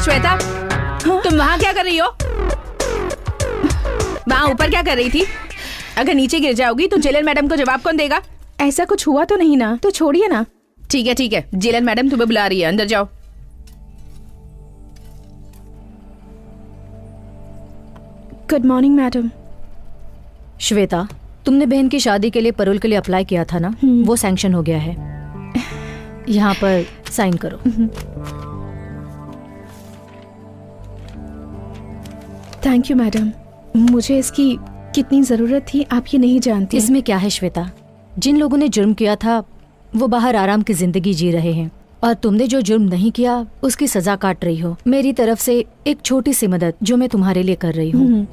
श्वेता, तुम वहाँ क्या कर रही हो? वहाँ ऊपर क्या कर रही थी? अगर नीचे गिर जाओगी तो जेलर मैडम को जवाब कौन देगा? ऐसा कुछ हुआ तो नहीं ना, तो छोड़िए ना। ठीक है, जेलर मैडम तुम्हें बुला रही है, अंदर जाओ। Good morning madam. श्वेता, तुमने बहन की शादी के लिए पैरोल के लिए अप्लाई किया था ना, वो सैंक्शन हो गया है। यहाँ पर साइन करो। थैंक यू मैडम, मुझे इसकी कितनी जरूरत थी आप ये नहीं जानती। इसमें क्या है श्वेता, जिन लोगों ने जुर्म किया था वो बाहर आराम की जिंदगी जी रहे हैं, और तुमने जो जुर्म नहीं किया उसकी सजा काट रही हो। मेरी तरफ से एक छोटी सी मदद जो मैं तुम्हारे लिए कर रही हूँ।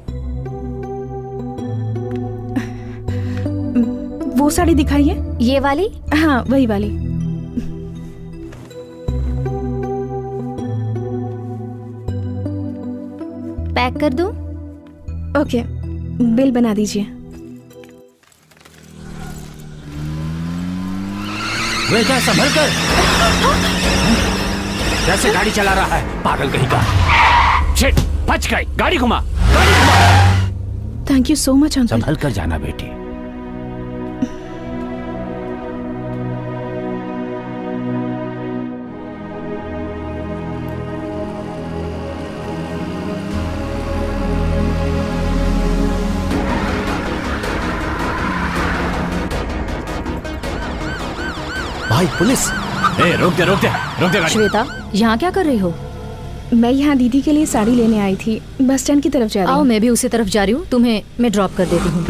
वो साड़ी दिखाइए। ये वाली? हाँ, वही वाली। पैक कर दूं? ओके, बिल बना दीजिए। बेटा संभल कर। कैसे गाड़ी चला रहा है, पागल कहीं का। शिट, बच गई। गाड़ी घुमा। Thank you so much uncle. संभल कर जाना बेटी। भाई पुलिस! रोक दे गाड़ी। श्वेता, यहाँ क्या कर रही हो? मैं यहाँ दीदी के लिए साड़ी लेने आई थी, बस स्टैंड की तरफ जा रही हूँ। आओ, मैं भी उसी तरफ जा रही हूँ, तुम्हें मैं ड्रॉप कर देती हूँ।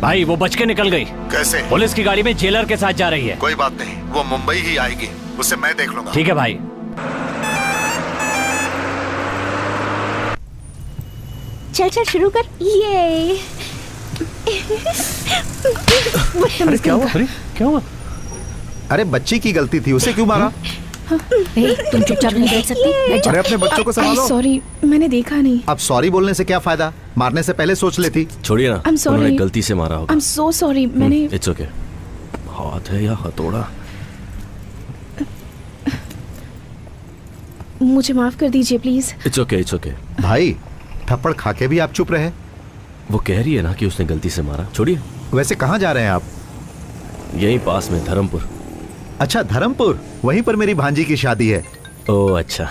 भाई वो बच के निकल गई। कैसे? पुलिस की गाड़ी में जेलर के साथ जा रही है। कोई बात नहीं, वो मुंबई ही आएगी, उसे मैं देख लूंगा। ठीक है भाई। चल शुरू कर। ये अरे क्या हुआ? अरे बच्ची की गलती थी, उसे क्यों मारा? तुम चुपचाप नहीं बैठ सकती? अरे अपने बच्चों को संभालो। सॉरी, मैंने देखा नहीं। अब सॉरी बोलने से क्या फायदा, मारने से पहले सोच लेती। छोड़िए ना, उन्होंने गलती से मारा होगा। I'm so sorry, मैंने। It's okay. हाथ है या हथौड़ा? मुझे माफ कर दीजिए प्लीज। It's okay. भाई थप्पड़ खा के भी आप चुप रहे। वो कह रही है ना कि उसने गलती से मारा। छोड़िए। वैसे कहाँ जा रहे हैं आप? यहीं पास में, धर्मपुर। अच्छा, धर्मपुर, वहीं पर मेरी भांजी की शादी है। ओह अच्छा।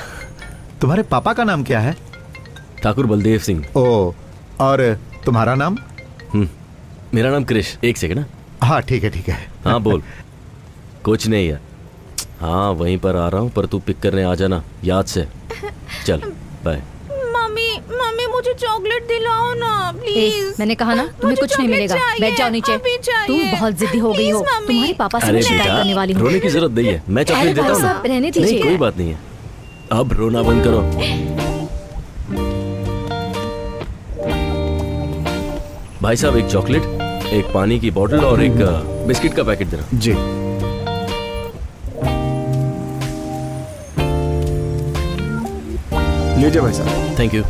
तुम्हारे पापा का नाम क्या है? ठाकुर बलदेव सिंह। ओह, और तुम्हारा नाम? मेरा नाम कृष। एक सेकंड। हाँ ठीक है। हाँ बोल। कुछ नहीं यार। हाँ वहीं पर आ रहा हूँ, पर तू पिक करने आ जाना याद से। चल बाय। मम्मी मुझे चॉकलेट दिलाओ ना प्लीज। मैंने कहा ना तुम्हें कुछ नहीं मिलेगा। बैठ जाओ नीचे। तुम बहुत जिद्दी हो गई हो। तुम्हारे पापा से मैं शिकायत करने वाली हूँ। रोने की जरूरत नहीं है, मैं चॉकलेट देता हूँ ना। रहने दीजिए। नहीं कोई बात नहीं है, अब रोना बंद करो। भाई साहब, एक चॉकलेट, एक पानी की बोतल और एक बिस्किट का पैकेट देना। जी। लीजिए भाई साहब। Thank you.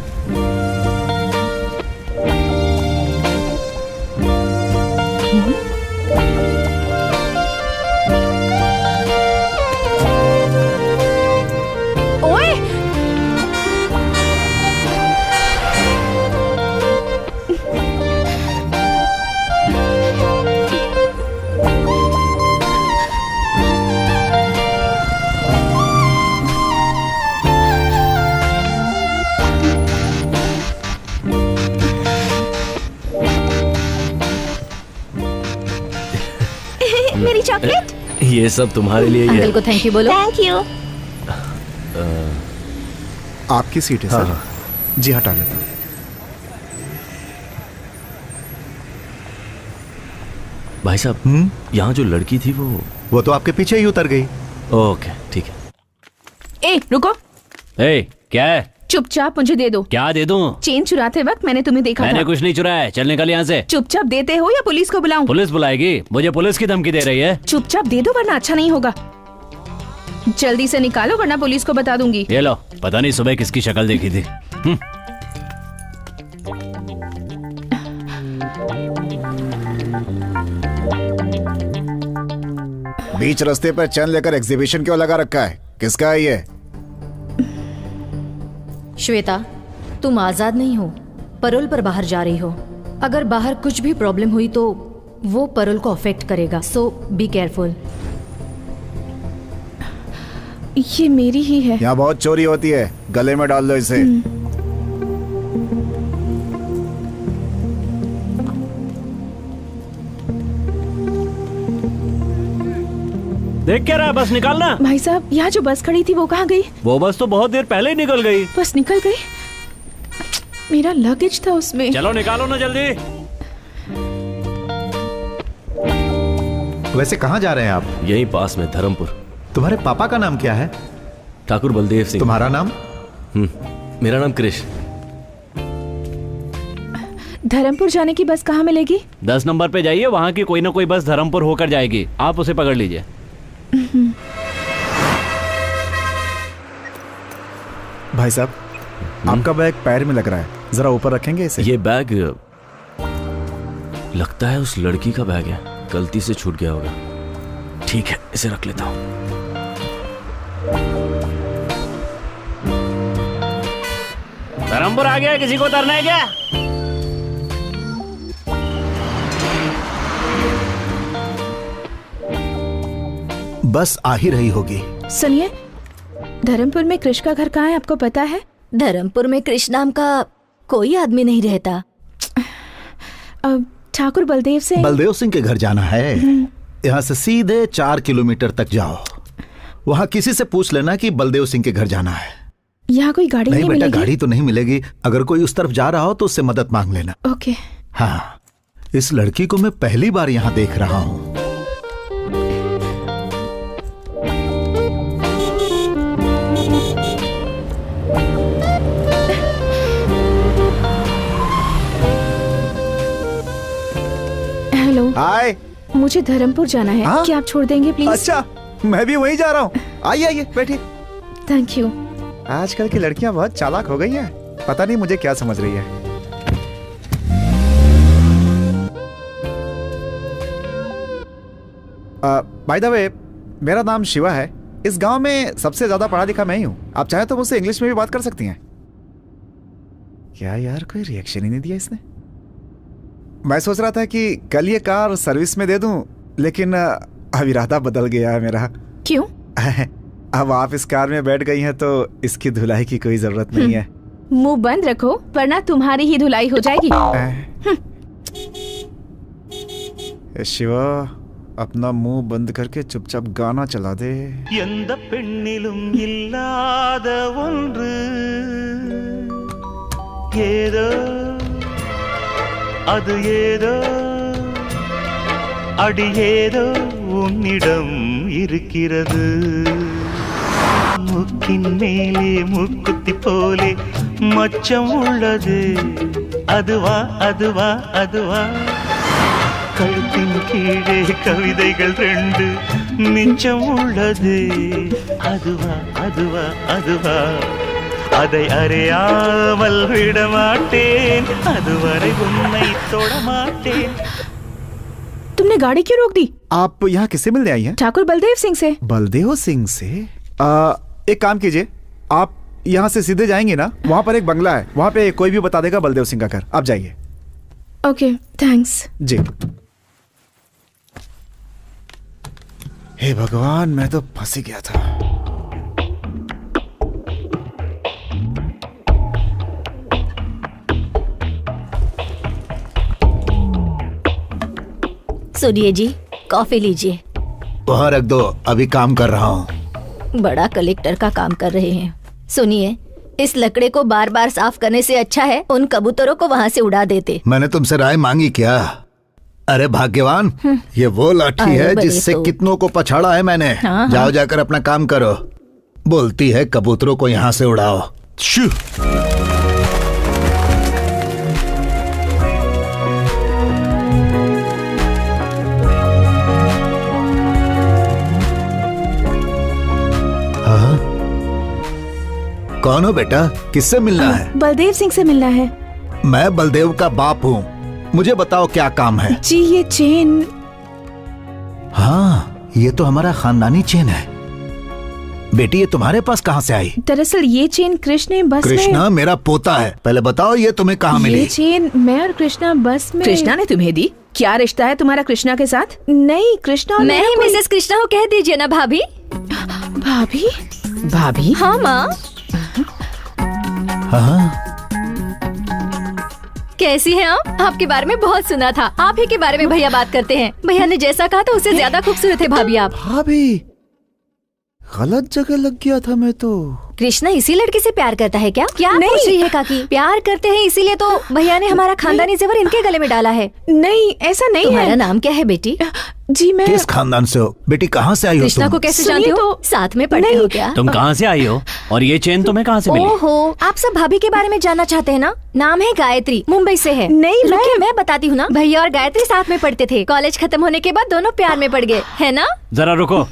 मेरी चॉकलेट। ये सब तुम्हारे लिए ही है। अंकल को थैंक यू बोलो। Thank you. आपकी सीट है सर। जी हटा लेता हूँ। भाई साहब, यहाँ जो लड़की थी वो तो आपके पीछे ही उतर गई। ओके ठीक है। ए रुको। ए क्या है? चुपचाप मुझे दे दो। क्या दे दूं? चेन चुराते वक्त मैंने तुम्हें देखा मैंने था। कुछ नहीं चुराया, चल निकल यहाँ से। चुपचाप देते हो या पुलिस को बुलाऊं? पुलिस बुलाएगी? मुझे पुलिस की धमकी दे रही है। चुपचाप दे दो वरना अच्छा नहीं होगा। जल्दी से निकालो वरना पुलिस को बता दूंगी। ये लो, पता नहीं सुबह किसकी शक्ल देखी थी। बीच रास्ते पर चैन लेकर एग्जीबिशन क्यों लगा रखा है? किसका है ये? श्वेता, तुम आजाद नहीं हो, परोल पर बाहर जा रही हो। अगर बाहर कुछ भी प्रॉब्लम हुई तो वो परोल को अफेक्ट करेगा, सो बी केयरफुल। ये मेरी ही है। यहाँ बहुत चोरी होती है, गले में डाल दो इसे। देख क्या रहा, बस निकालना। भाई साहब, यहाँ जो बस खड़ी थी वो कहाँ गई? वो बस तो बहुत देर पहले ही निकल गई। बस निकल गई? मेरा लगेज था उसमें। चलो निकालो ना जल्दी। वैसे कहाँ जा रहे हैं आप? यहीं पास में, धर्मपुर। तुम्हारे पापा का नाम क्या है? ठाकुर बलदेव सिंह। तुम्हारा नाम? मेरा नाम कृष। धर्मपुर जाने की बस कहाँ मिलेगी? 10 नंबर पे जाइए, वहाँ की कोई ना कोई बस धर्मपुर होकर जाएगी, आप उसे पकड़ लीजिए। भाई साहब, आपका बैग पैर में लग रहा है, जरा ऊपर रखेंगे इसे? ये बैग लगता है उस लड़की का बैग है, गलती से छूट गया होगा। ठीक है, इसे रख लेता हूं। धर्मपुर आ गया, किसी को उतरना है क्या? बस आ ही रही होगी। सुनिए, धर्मपुर में कृष का घर कहाँ है, आपको पता है? धर्मपुर में कृष नाम का कोई आदमी नहीं रहता। ठाकुर बलदेव सिंह। बलदेव सिंह के घर जाना है। यहाँ से सीधे 4 किलोमीटर तक जाओ, वहाँ किसी से पूछ लेना कि बलदेव सिंह के घर जाना है। यहाँ कोई गाड़ी नहीं बेटा, मिलेगी? गाड़ी तो नहीं मिलेगी। अगर कोई उस तरफ जा रहा हो तो उससे मदद मांग लेना। ओके। हाँ, इस लड़की को मैं पहली बार यहाँ देख रहा हूँ। हेलो। हाय। मुझे धर्मपुर जाना है। हाँ? क्या आप छोड़ देंगे प्लीज? अच्छा, मैं भी वहीं जा रहा हूँ। आइए आइए, बैठिए। Thank you. आजकल की लड़कियां बहुत चालाक हो गई हैं। पता नहीं मुझे क्या समझ रही है। बाय द वे, मेरा नाम शिवा है। इस गांव में सबसे ज्यादा पढ़ा लिखा मैं ही हूँ। आप चाहे तो मुझसे इंग्लिश में भी बात कर सकती हैं। क्या यार, कोई रिएक्शन ही नहीं दिया इसने। मैं सोच रहा था कि कल ये कार सर्विस में दे दूं, लेकिन अब इरादा बदल गया है मेरा। क्यों? अब आप इस कार में बैठ गई हैं तो इसकी धुलाई की कोई जरूरत नहीं है। मुंह बंद रखो वरना तुम्हारी ही धुलाई हो जाएगी। शिवा, अपना मुंह बंद करके चुपचाप गाना चला दे। எந்த பெண்ணிலும் இல்லாத ஒன்று ஏதோ அது ஏதோ அடி ஏதோ உன்னிடம் இருக்கிறது முக்கின் மேலே முக்குத்தி போலே மச்சம் உள்ளது அதுவா அதுவா அதுவா கழுத்தின் கீழே கவிதைகள் 2 மிச்சம் உள்ளது அதுவா அதுவா அதுவா அதை அறியாமல் விட மாட்டேன் அதுவரை உன்னை தொட माटेन। तुमने गाड़ी क्यों रोक दी? आप यहाँ किससे मिलने आई हैं? ठाकुर बलदेव सिंह से। बलदेव सिंह से? एक काम कीजिए, आप यहाँ से सीधे जाएंगे ना, वहाँ पर एक बंगला है, वहाँ पे कोई भी बता देगा बलदेव सिंह का घर। आप जाइए। Okay, thanks. जी। हे भगवान, मैं तो फंस ही गया था। सुनिए जी, कॉफी लीजिए। वहाँ रख दो, अभी काम कर रहा हूँ। बड़ा कलेक्टर का काम कर रहे हैं। सुनिए, इस लकड़े को बार बार साफ करने से अच्छा है उन कबूतरों को वहाँ से उड़ा देते। मैंने तुमसे राय मांगी क्या? अरे भाग्यवान, ये वो लाठी है जिससे कितनों को पछाड़ा है मैंने। जाओ जाकर अपना काम करो। बोलती है कबूतरों को यहाँ से उड़ाओ। शू। कौन हो बेटा, किससे मिलना है? बलदेव सिंह से मिलना है। मैं बलदेव का बाप हूँ, मुझे बताओ क्या काम है? जी, ये चेन। हाँ, ये तो हमारा खानदानी चेन है। बेटी ये तुम्हारे पास कहाँ से आई? दरअसल ये चेन कृष्ण ने बस कृष्णा मेरा पोता है। पहले बताओ ये तुम्हें कहाँ में मिली? ये चेन मैं और कृष्णा बस में। कृष्णा ने तुम्हें दी? क्या रिश्ता है तुम्हारा कृष्णा के साथ? नहीं, कृष्णा और मैं ही मिसेस कृष्णा को कह दीजिए ना भाभी। भाभी? भाभी? हाँ माँ। हाँ कैसी हैं आप? आपके बारे में बहुत सुना था। आप ही के बारे में भैया बात करते हैं। भैया ने जैसा कहा था उससे ज्यादा खूबसूरत है भाभी आप। भाभी गलत जगह लग गया था मैं तो। कृष्णा इसी लड़की से प्यार करता है क्या? क्या नहीं। पूछ रही है काकी? प्यार करते हैं इसीलिए तो भैया ने हमारा खानदानी जेवर इनके गले में डाला है। नहीं, ऐसा नहीं तुम्हारा है। नाम क्या है बेटी? जी मैं किस खानदान से हो? बेटी कहाँ से आई हो कृष्णा तुम? को कैसे सुनिए जानते हो? तो- साथ में पढ़ते हो क्या? तुम कहाँ से आई हो और ये चेन तुम्हें कहाँ से मिली? ओहो, आप सब भाभी के बारे में जानना चाहते हैं ना? नाम है गायत्री, मुंबई से है। नहीं, रुकिए, मैं बताती हूँ ना। भैया और गायत्री साथ में पढ़ते थे। कॉलेज खत्म होने के बाद दोनों प्यार में पड़ गए, है ना? जरा रुको।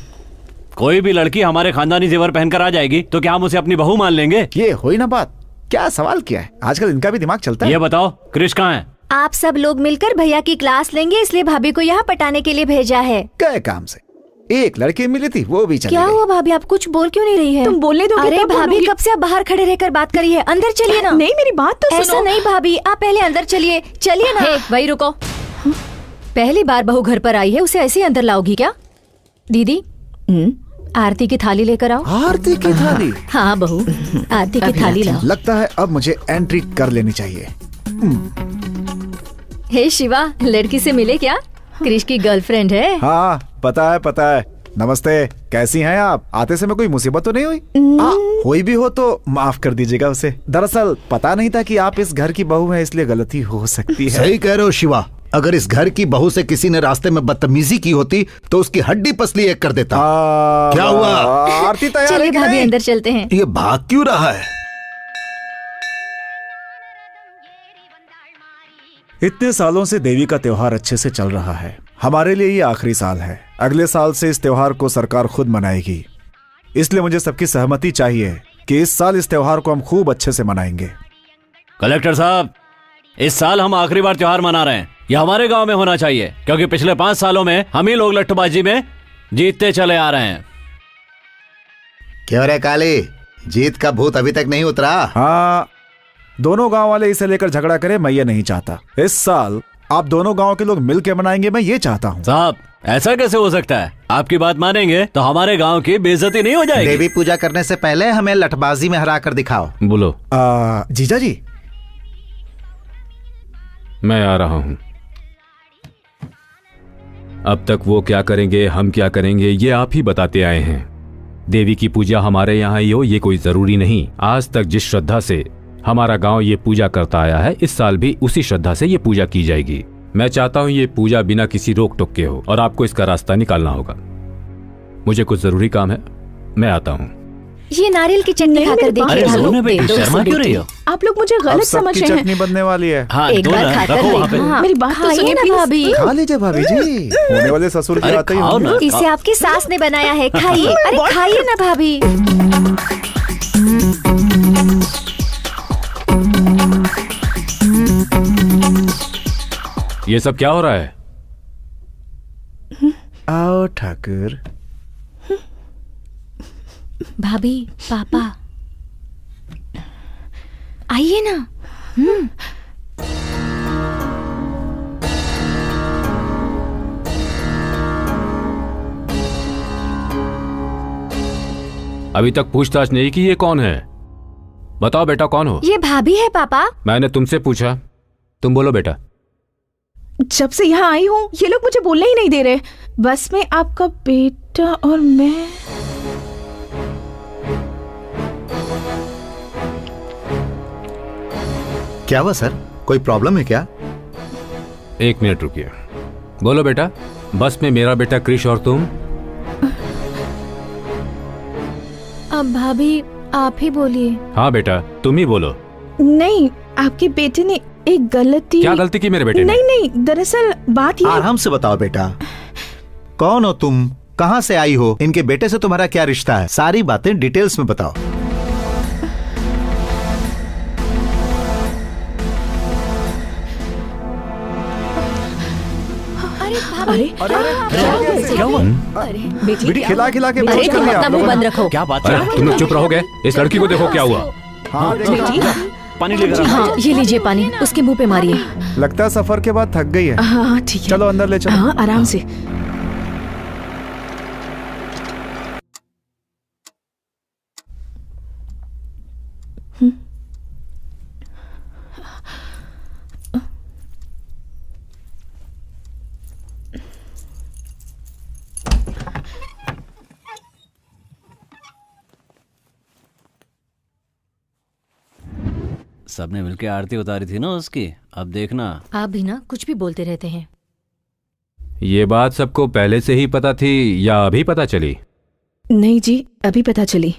कोई भी लड़की हमारे खानदानी जेवर पहनकर आ जाएगी तो क्या हम उसे अपनी बहू मान लेंगे? ये हुई ना बात। क्या सवाल किया है? आजकल इनका भी दिमाग चलता है। ये बताओ क्रिश कहाँ है? आप सब लोग मिलकर भैया की क्लास लेंगे इसलिए भाभी को यहाँ पटाने के लिए भेजा है। गए काम से। एक लड़की मिली थी वो भी चली क्या गई। हुआ भाभी, आप कुछ बोल क्यों नहीं रही है? तुम बोलने दोगे अरे तब भाभी बोलूंगी। कब से आप बाहर खड़े रहकर बात करी है? अंदर चलिए ना। नहीं, मेरी बात तो ऐसा सुनो। नहीं भाभी, आप पहले अंदर चलिए। चलिए ना। वही रुको। पहली बार बहू घर पर आई है, उसे ऐसे ही अंदर लाओगी क्या? दीदी आरती की थाली लेकर आओ। आरती की थाली? हाँ बहू, आरती की थाली लाओ। लगता है अब मुझे एंट्री कर लेनी चाहिए। हे शिवा, लड़की से मिले क्या? क्रिश की गर्लफ्रेंड है। हाँ पता है पता है। नमस्ते, कैसी हैं आप? आते समय कोई मुसीबत तो नहीं हुई? हुई भी हो तो माफ कर दीजिएगा उसे। दरअसल पता नहीं था कि आप इस घर की बहू हैं, इसलिए गलती हो सकती है। सही कह रहे हो शिवा। अगर इस घर की बहू से किसी ने रास्ते में बदतमीजी की होती तो उसकी हड्डी पसली एक कर देता। क्या हुआ? आरती तैयार चलिए है कि भाभी नहीं? अंदर चलते हैं। ये भाग क्यों रहा है? इतने सालों से देवी का त्योहार अच्छे से चल रहा है। हमारे लिए ये आखिरी साल है। अगले साल से इस त्योहार को सरकार खुद मनाएगी, इसलिए मुझे सबकी सहमति चाहिए कि इस साल इस त्योहार को हम खूब अच्छे से मनाएंगे। कलेक्टर साहब, इस साल हम आखिरी बार त्योहार मना रहे हैं। यह हमारे गांव में होना चाहिए क्योंकि पिछले 5 सालों में हम ही लोग लट्ठूबाजी में जीतते चले आ रहे हैं। क्यों रे काली, जीत का भूत अभी तक नहीं उतरा? हाँ, दोनों गांव वाले इसे लेकर झगड़ा करें, मैं ये नहीं चाहता। इस साल आप दोनों गांव के लोग मिलकर मनाएंगे, मैं ये चाहता हूँ। साहब ऐसा कैसे हो सकता है? आपकी बात मानेंगे तो हमारे गांव की बेइज्जती नहीं हो जाएगी। देवी पूजा करने से पहले हमें लठबाजी में हरा कर दिखाओ। बोलो। जीजा जी, मैं आ रहा हूं। अब तक वो क्या करेंगे, हम क्या करेंगे, ये आप ही बताते आए हैं। देवी की पूजा हमारे यहाँ ही हो ये कोई जरूरी नहीं। आज तक जिस श्रद्धा से हमारा गांव ये पूजा करता आया है, इस साल भी उसी श्रद्धा से ये पूजा की जाएगी। मैं चाहता हूँ ये पूजा बिना किसी रोक टोक के हो और आपको इसका रास्ता निकालना होगा। मुझे कुछ जरूरी काम है, मैं आता हूँ। ये नारियल की चटनी खाकर देखिए। सोना बेटी, शर्मा क्यों रही हो? आप लोग मुझे अब गलत समझ सबकी रहे हैं। चटनी बनने वाली है। हाँ, एक दो बार ना, खाकर रखो वहाँ पे। देखो। हाँ, मेरी बात तो खाइए सुनिए, ना please। भाभी। खा लीजिए भाभी जी, होने वाले ससुर की अरे आते ही खाओ होंगी। ना। इसे आपकी सास ने बनाया है, खाइए। अरे खाइए ना भाभी। ये सब क्या हो रहा है? आओ ठाकुर। भाभी, पापा आइए ना। अभी तक पूछताछ नहीं की ये कौन है? बताओ बेटा कौन हो? ये भाभी है पापा। मैंने तुमसे पूछा, तुम बोलो बेटा। जब से यहाँ आई हूँ ये लोग मुझे बोलने ही नहीं दे रहे। बस में आपका बेटा और मैं। क्या हुआ सर, कोई प्रॉब्लम है क्या? 1 मिनट रुकिए। बोलो बेटा, बस में मेरा बेटा क्रिश और तुम। अब भाभी आप ही बोलिए। हाँ बेटा तुम ही बोलो। नहीं, आपके बेटे ने एक गलती। क्या गलती की मेरे बेटे ने? नहीं नहीं, दरअसल बात ये। आराम से बताओ बेटा, कौन हो तुम, कहाँ से आई हो, इनके बेटे से तुम्हारा क्या रिश्ता है, सारी बातें डिटेल्स में बताओ। अरे भाभी अरे क्या हुआ? बेटी खिला खिला के अरे बेहोश कर तुम दिया अपना आप मुंह लोगों बंद ने। रखो। क्या बात अरे है? तुम लोग चुप रहोगे? इस लड़की को देखो क्या हुआ। हाँ देखो, पानी लेकर आओ। हाँ ये लीजिए पानी, उसके मुंह पे मारिए। लगता है सफर के बाद थक गई है। हाँ ठीक है। चलो अंदर ले चलो। हाँ आराम से। सबने मिलके आरती उतारी थी ना उसकी, अब देखना। आप भी ना कुछ भी बोलते रहते हैं। ये बात सबको पहले से ही पता थी या अभी पता चली? नहीं जी, अभी पता चली,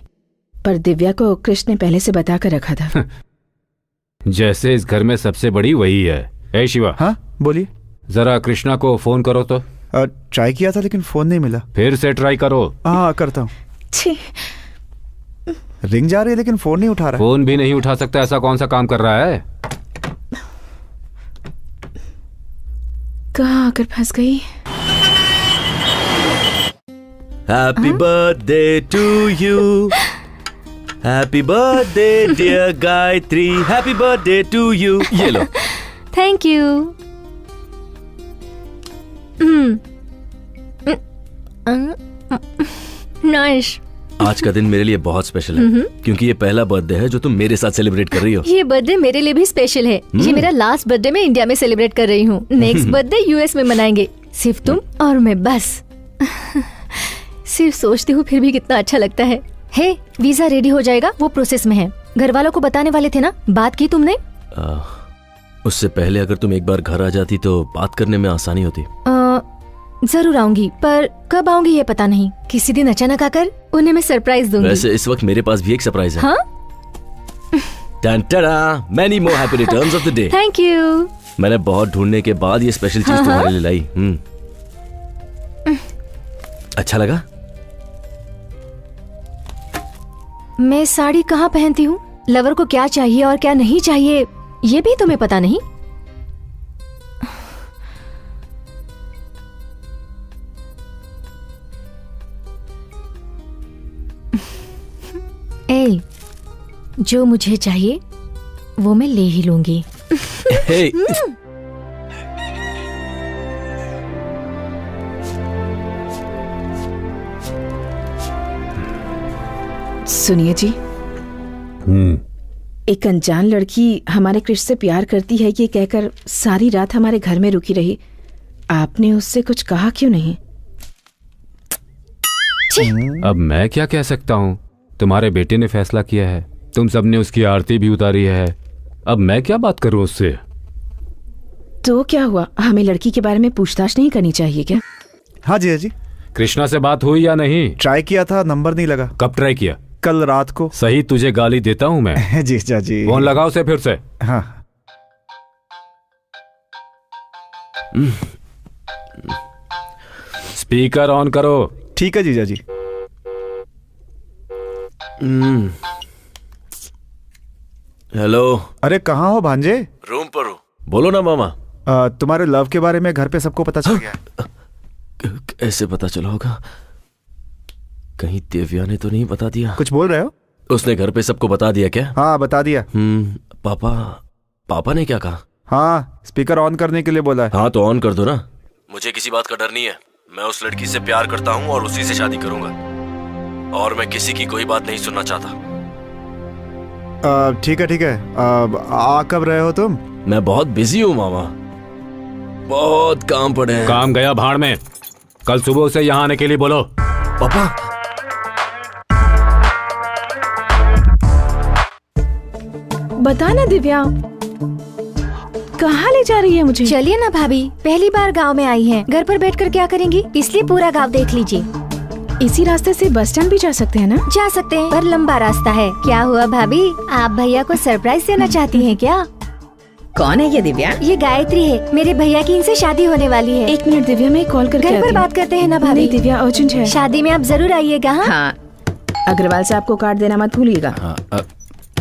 पर दिव्या को कृष्ण ने पहले से बता कर रखा था। जैसे इस घर में सबसे बड़ी वही है। ए शिवा, हाँ बोलिए। जरा कृष्णा को फोन करो तो। ट्राई किया था लेकिन फोन नहीं मिला। फिर से ट्राई करो। हाँ करता हूँ। छी, रिंग जा रही है लेकिन फोन नहीं उठा रहा। फोन भी नहीं उठा सकता, ऐसा कौन सा काम कर रहा है? कहाँ आकर फंस गई। Happy birthday to you, happy birthday dear Gayatri, happy birthday to you. ये लो। Thank you. नाइस। आज का दिन मेरे लिए बहुत स्पेशल है क्योंकि ये पहला बर्थडे है जो तुम मेरे साथ सेलिब्रेट कर रही हो। ये बर्थडे मेरे लिए भी स्पेशल है। ये मेरा लास्ट बर्थडे मैं इंडिया में सेलिब्रेट कर रही हूँ। नेक्स्ट बर्थडे यूएस में मनाएंगे, सिर्फ तुम और मैं बस। सिर्फ सोचती हूँ फिर भी कितना अच्छा लगता है। हे, वीजा रेडी हो जाएगा, वो प्रोसेस में है। घर वालों को बताने वाले थे ना, बात की तुमने? उससे पहले अगर तुम एक बार घर आ जाती तो बात करने में आसानी होती। जरूर आऊंगी, पर कब आऊंगी ये पता नहीं। किसी दिन अचानक आकर उन्हें मैं सरप्राइज दूंगी। वैसे इस वक्त मेरे पास भी एक सरप्राइज है। हाँ? Many more happy returns of the day. Thank you. मैंने बहुत ढूंढने के बाद ये स्पेशल चीज तुम्हारे लिए लाई। अच्छा लगा? मैं साड़ी कहाँ पहनती हूँ, लवर को क्या चाहिए और क्या नहीं चाहिए, ये भी तुम्हें पता नहीं? ए, जो मुझे चाहिए वो मैं ले ही लूंगी। Hey. सुनिए जी, एक अनजान लड़की हमारे कृष्ण से प्यार करती है ये कहकर सारी रात हमारे घर में रुकी रही। आपने उससे कुछ कहा क्यों नहीं? अब मैं क्या कह सकता हूँ? तुम्हारे बेटे ने फैसला किया है, तुम सबने उसकी आरती भी उतारी है, अब मैं क्या बात करूँ उससे? तो क्या हुआ, हमें लड़की के बारे में पूछताछ नहीं करनी चाहिए क्या? हाँ जी, हाँ जी। कृष्णा से बात हुई या नहीं? ट्राई किया था, नंबर नहीं लगा। कब ट्राई किया? कल रात को। सही, तुझे गाली देता हूँ मैं। जी जी। फोन लगाओ उसे फिर से। हाँ। स्पीकर ऑन करो। ठीक है जीजा जी। हेलो। अरे कहाँ हो भांजे? रूम पर हो। बोलो ना मामा। तुम्हारे लव के बारे में घर पे सबको पता चल गया है। कैसे पता चला होगा? कहीं दिव्या ने तो नहीं बता दिया? कुछ बोल रहे हो? उसने घर पे सबको बता दिया क्या? हाँ बता दिया। पापा ने क्या कहा? हाँ, स्पीकर ऑन करने के लिए बोला है। हाँ तो ऑन कर दो ना। मुझे किसी बात का डर नहीं है। मैं उस लड़की से प्यार करता हूँ और उसी से शादी करूंगा, और मैं किसी की कोई बात नहीं सुनना चाहता। ठीक है ठीक है। आ कब रहे हो तुम? मैं बहुत बिजी हूँ मामा, बहुत काम पड़े हैं। काम गया भाड़ में। कल सुबह उसे यहाँ आने के लिए बोलो। पापा। बता ना दिव्या, कहाँ ले जा रही है मुझे? चलिए ना भाभी, पहली बार गांव में आई हैं, घर पर बैठकर क्या करेंगी, इसलिए पूरा गांव देख लीजिए। इसी रास्ते से बस स्टैंड भी जा सकते हैं ना? जा सकते हैं, पर लंबा रास्ता है। क्या हुआ भाभी, आप भैया को सरप्राइज देना चाहती हैं क्या? कौन है ये दिव्या? ये गायत्री है, मेरे भैया की इनसे शादी होने वाली है। एक मिनट दिव्या, मैं कॉल करके घर पर बात करते हैं ना भाभी। दिव्या, अर्जेंट है। शादी में आप जरूर आइएगा। हाँ, अग्रवाल साहब को कार्ड देना मत भूलिएगा।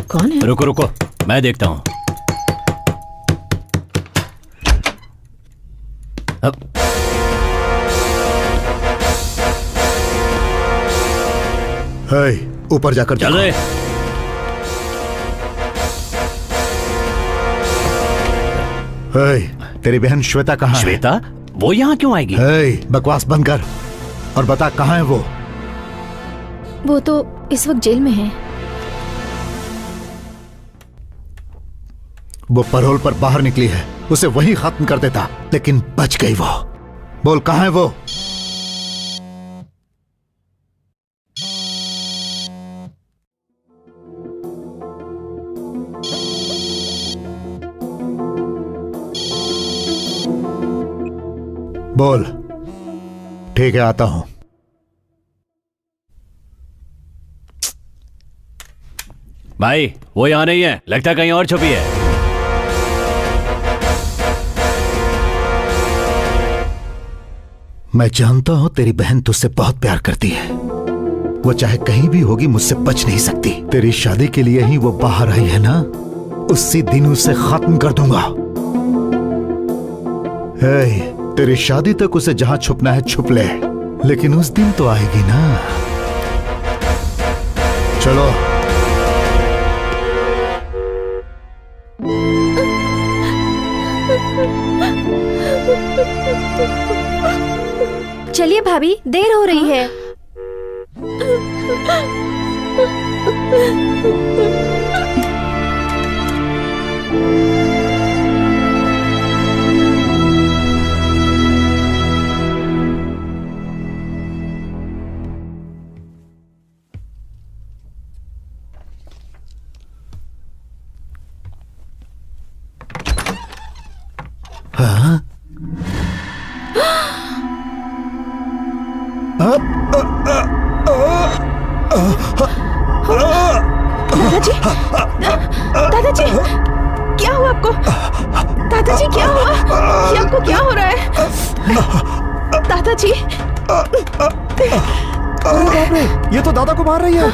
कौन है? रुको रुको, मैं देखता हूँ। ऊपर जाकर चल रहे। तेरी बहन श्वेता कहाँ है? श्वेता? वो यहाँ क्यों आएगी? बकवास बंद कर और बता कहाँ है वो? वो तो इस वक्त जेल में है। वो पैरोल पर बाहर निकली है, उसे वहीं खत्म कर देता, लेकिन बच गई वो। बोल कहाँ है वो? बोल। ठीक है, आता हूं। भाई वो यहाँ नहीं है, लगता कहीं और छुपी है। मैं जानता हूं तेरी बहन तुझसे बहुत प्यार करती है। वो चाहे कहीं भी होगी, मुझसे बच नहीं सकती। तेरी शादी के लिए ही वो बाहर आई है ना, उसी दिन उसे खत्म कर दूंगा। तेरी शादी तक उसे जहां छुपना है छुप ले, लेकिन उस दिन तो आएगी ना। चलो। चलिए भाभी, देर हो रही है। हाँ? दादाजी, दादाजी, क्या हुआ आपको? दादाजी क्या हुआ? ये आपको क्या हो रहा है? दादाजी, अरे बाप रे, ये तो दादा को मार रही है।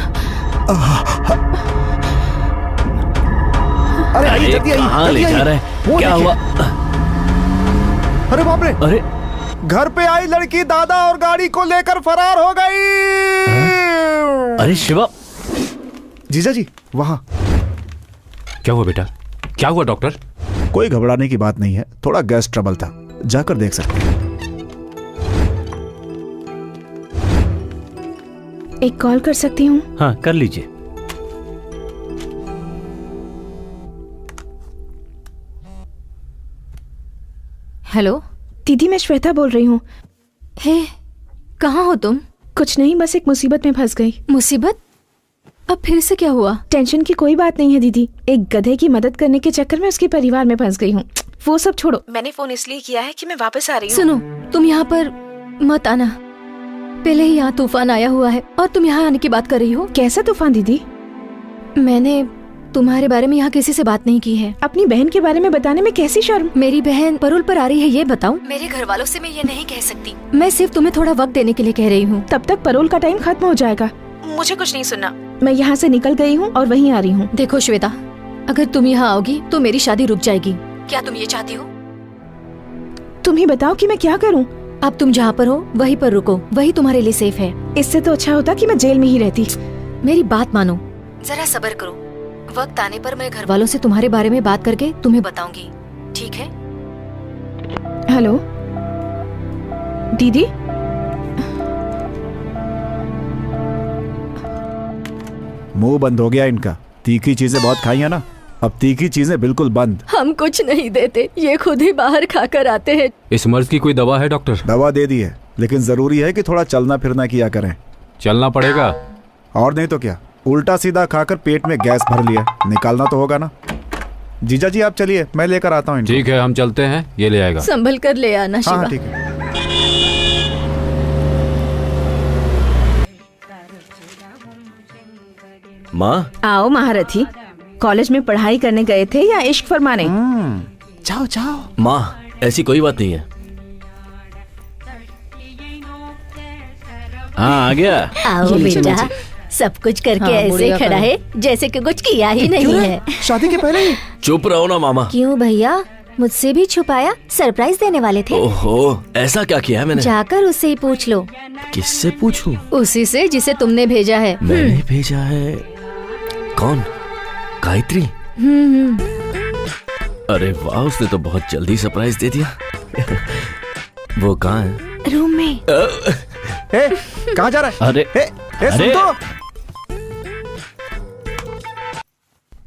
अरे आइए, जल्दी आइए। कहाँ ले जा रहे हैं? क्या हुआ? अरे बाप रे, अरे घर पे आई लड़की दादा और गाड़ी को लेकर फरार हो गई। अरे शिवा। जीजा जी वहां। क्या हुआ बेटा? क्या हुआ डॉक्टर? कोई घबराने की बात नहीं है, थोड़ा गैस ट्रबल था, जाकर देख सकते हैं। एक कॉल कर सकती हूँ? हाँ कर लीजिए। हेलो दीदी, मैं श्वेता बोल रही हूँ। हे, कहाँ हो तुम? कुछ नहीं, बस एक मुसीबत में फंस गई। मुसीबत? अब फिर से क्या हुआ? टेंशन की कोई बात नहीं है दीदी, एक गधे की मदद करने के चक्कर में उसके परिवार में फंस गई हूँ। वो सब छोड़ो, मैंने फोन इसलिए किया है कि मैं वापस आ रही हूँ। सुनो, तुम यहाँ पर मत आना। पहले ही यहाँ तूफान आया हुआ है और तुम यहाँ आने की बात कर रही हो। कैसा तूफान दीदी? मैंने तुम्हारे बारे में यहाँ किसी से बात नहीं की है। अपनी बहन के बारे में बताने में कैसी शर्म? मेरी बहन पैरोल पर आ रही है, ये बताऊं? मेरे घर वालों से मैं ये नहीं कह सकती। मैं सिर्फ तुम्हें थोड़ा वक्त देने के लिए कह रही हूँ। तब तक पैरोल का टाइम खत्म हो जाएगा। मुझे कुछ नहीं सुनना, मैं यहाँ से निकल गई हूँ और वहीं आ रही हूँ। देखो श्वेता, अगर तुम यहाँ आओगी तो मेरी शादी रुक जाएगी। क्या तुम ये चाहती हो? तुम ही बताओ कि मैं क्या करूँ। अब तुम जहाँ पर हो वहीं पर रुको, वही तुम्हारे लिए सेफ है। इससे तो अच्छा होता कि मैं जेल में ही रहती। मेरी बात मानो, जरा सब्र करो। वक्त आने पर मैं घर वालों से तुम्हारे बारे में बात करके तुम्हें बताऊंगी, ठीक है? हेलो दीदी। मुंह बंद हो गया इनका। तीखी चीजें बहुत खाई है ना, अब तीखी चीजें बिल्कुल बंद। हम कुछ नहीं देते, ये खुद ही बाहर खाकर आते हैं। इस मर्ज की कोई दवा है डॉक्टर? दवा दे दी है, लेकिन जरूरी है कि थोड़ा चलना फिरना किया करें। चलना पड़ेगा। और नहीं तो क्या, उल्टा सीधा खाकर पेट में गैस भर लिया, निकालना तो होगा ना। जीजा जी आप चलिए, मैं लेकर आता हूँ। ठीक है, हम चलते हैं, ये ले आएगा। संभल कर ले आना शिवा। हाँ ठीक है। माँ। आओ महारथी, कॉलेज में पढ़ाई करने गए थे या इश्क फरमाने? जाओ जाओ। माँ ऐसी कोई बात नहीं है। हाँ आ गया। आओ बेटा, सब कुछ करके ऐसे ही खड़ा है जैसे कि कुछ किया ही नहीं है। शादी के पहले ही? चुप रहो ना मामा। क्यों भैया, मुझसे भी छुपाया? सरप्राइज देने वाले थे। ओहो, ऐसा क्या किया है मैंने? जाकर उससे ही पूछ लो। किससे पूछूं? उसी से जिसे तुमने भेजा है। मैंने भेजा है? कौन? गायत्री? अरे वाह, उसने तो बहुत जल्दी सरप्राइज दे दिया। वो कहाँ है? रूम में। कहाँ जा रहा है? अरे सुन तो।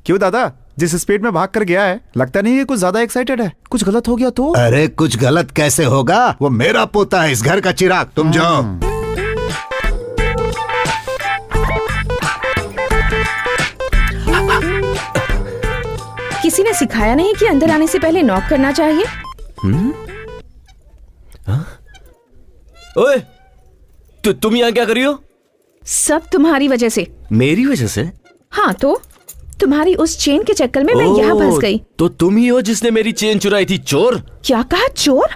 क्यों दादा, जिस स्पीड में भाग कर गया है, लगता नहीं है कुछ ज्यादा एक्साइटेड है। कुछ गलत हो गया तो? अरे कुछ गलत कैसे होगा, वो मेरा पोता है, इस घर का चिराग। तुम जाओ। किसी ने सिखाया नहीं कि अंदर आने से पहले नॉक करना चाहिए? ओए, तुम यहाँ क्या कर रही हो? सब तुम्हारी वजह से। मेरी वजह से? हाँ तो तुम्हारी उस चेन के चक्कर में मैं यहाँ फंस गई। तो तुम ही हो जिसने मेरी चेन चुराई थी, चोर? क्या कहा, चोर?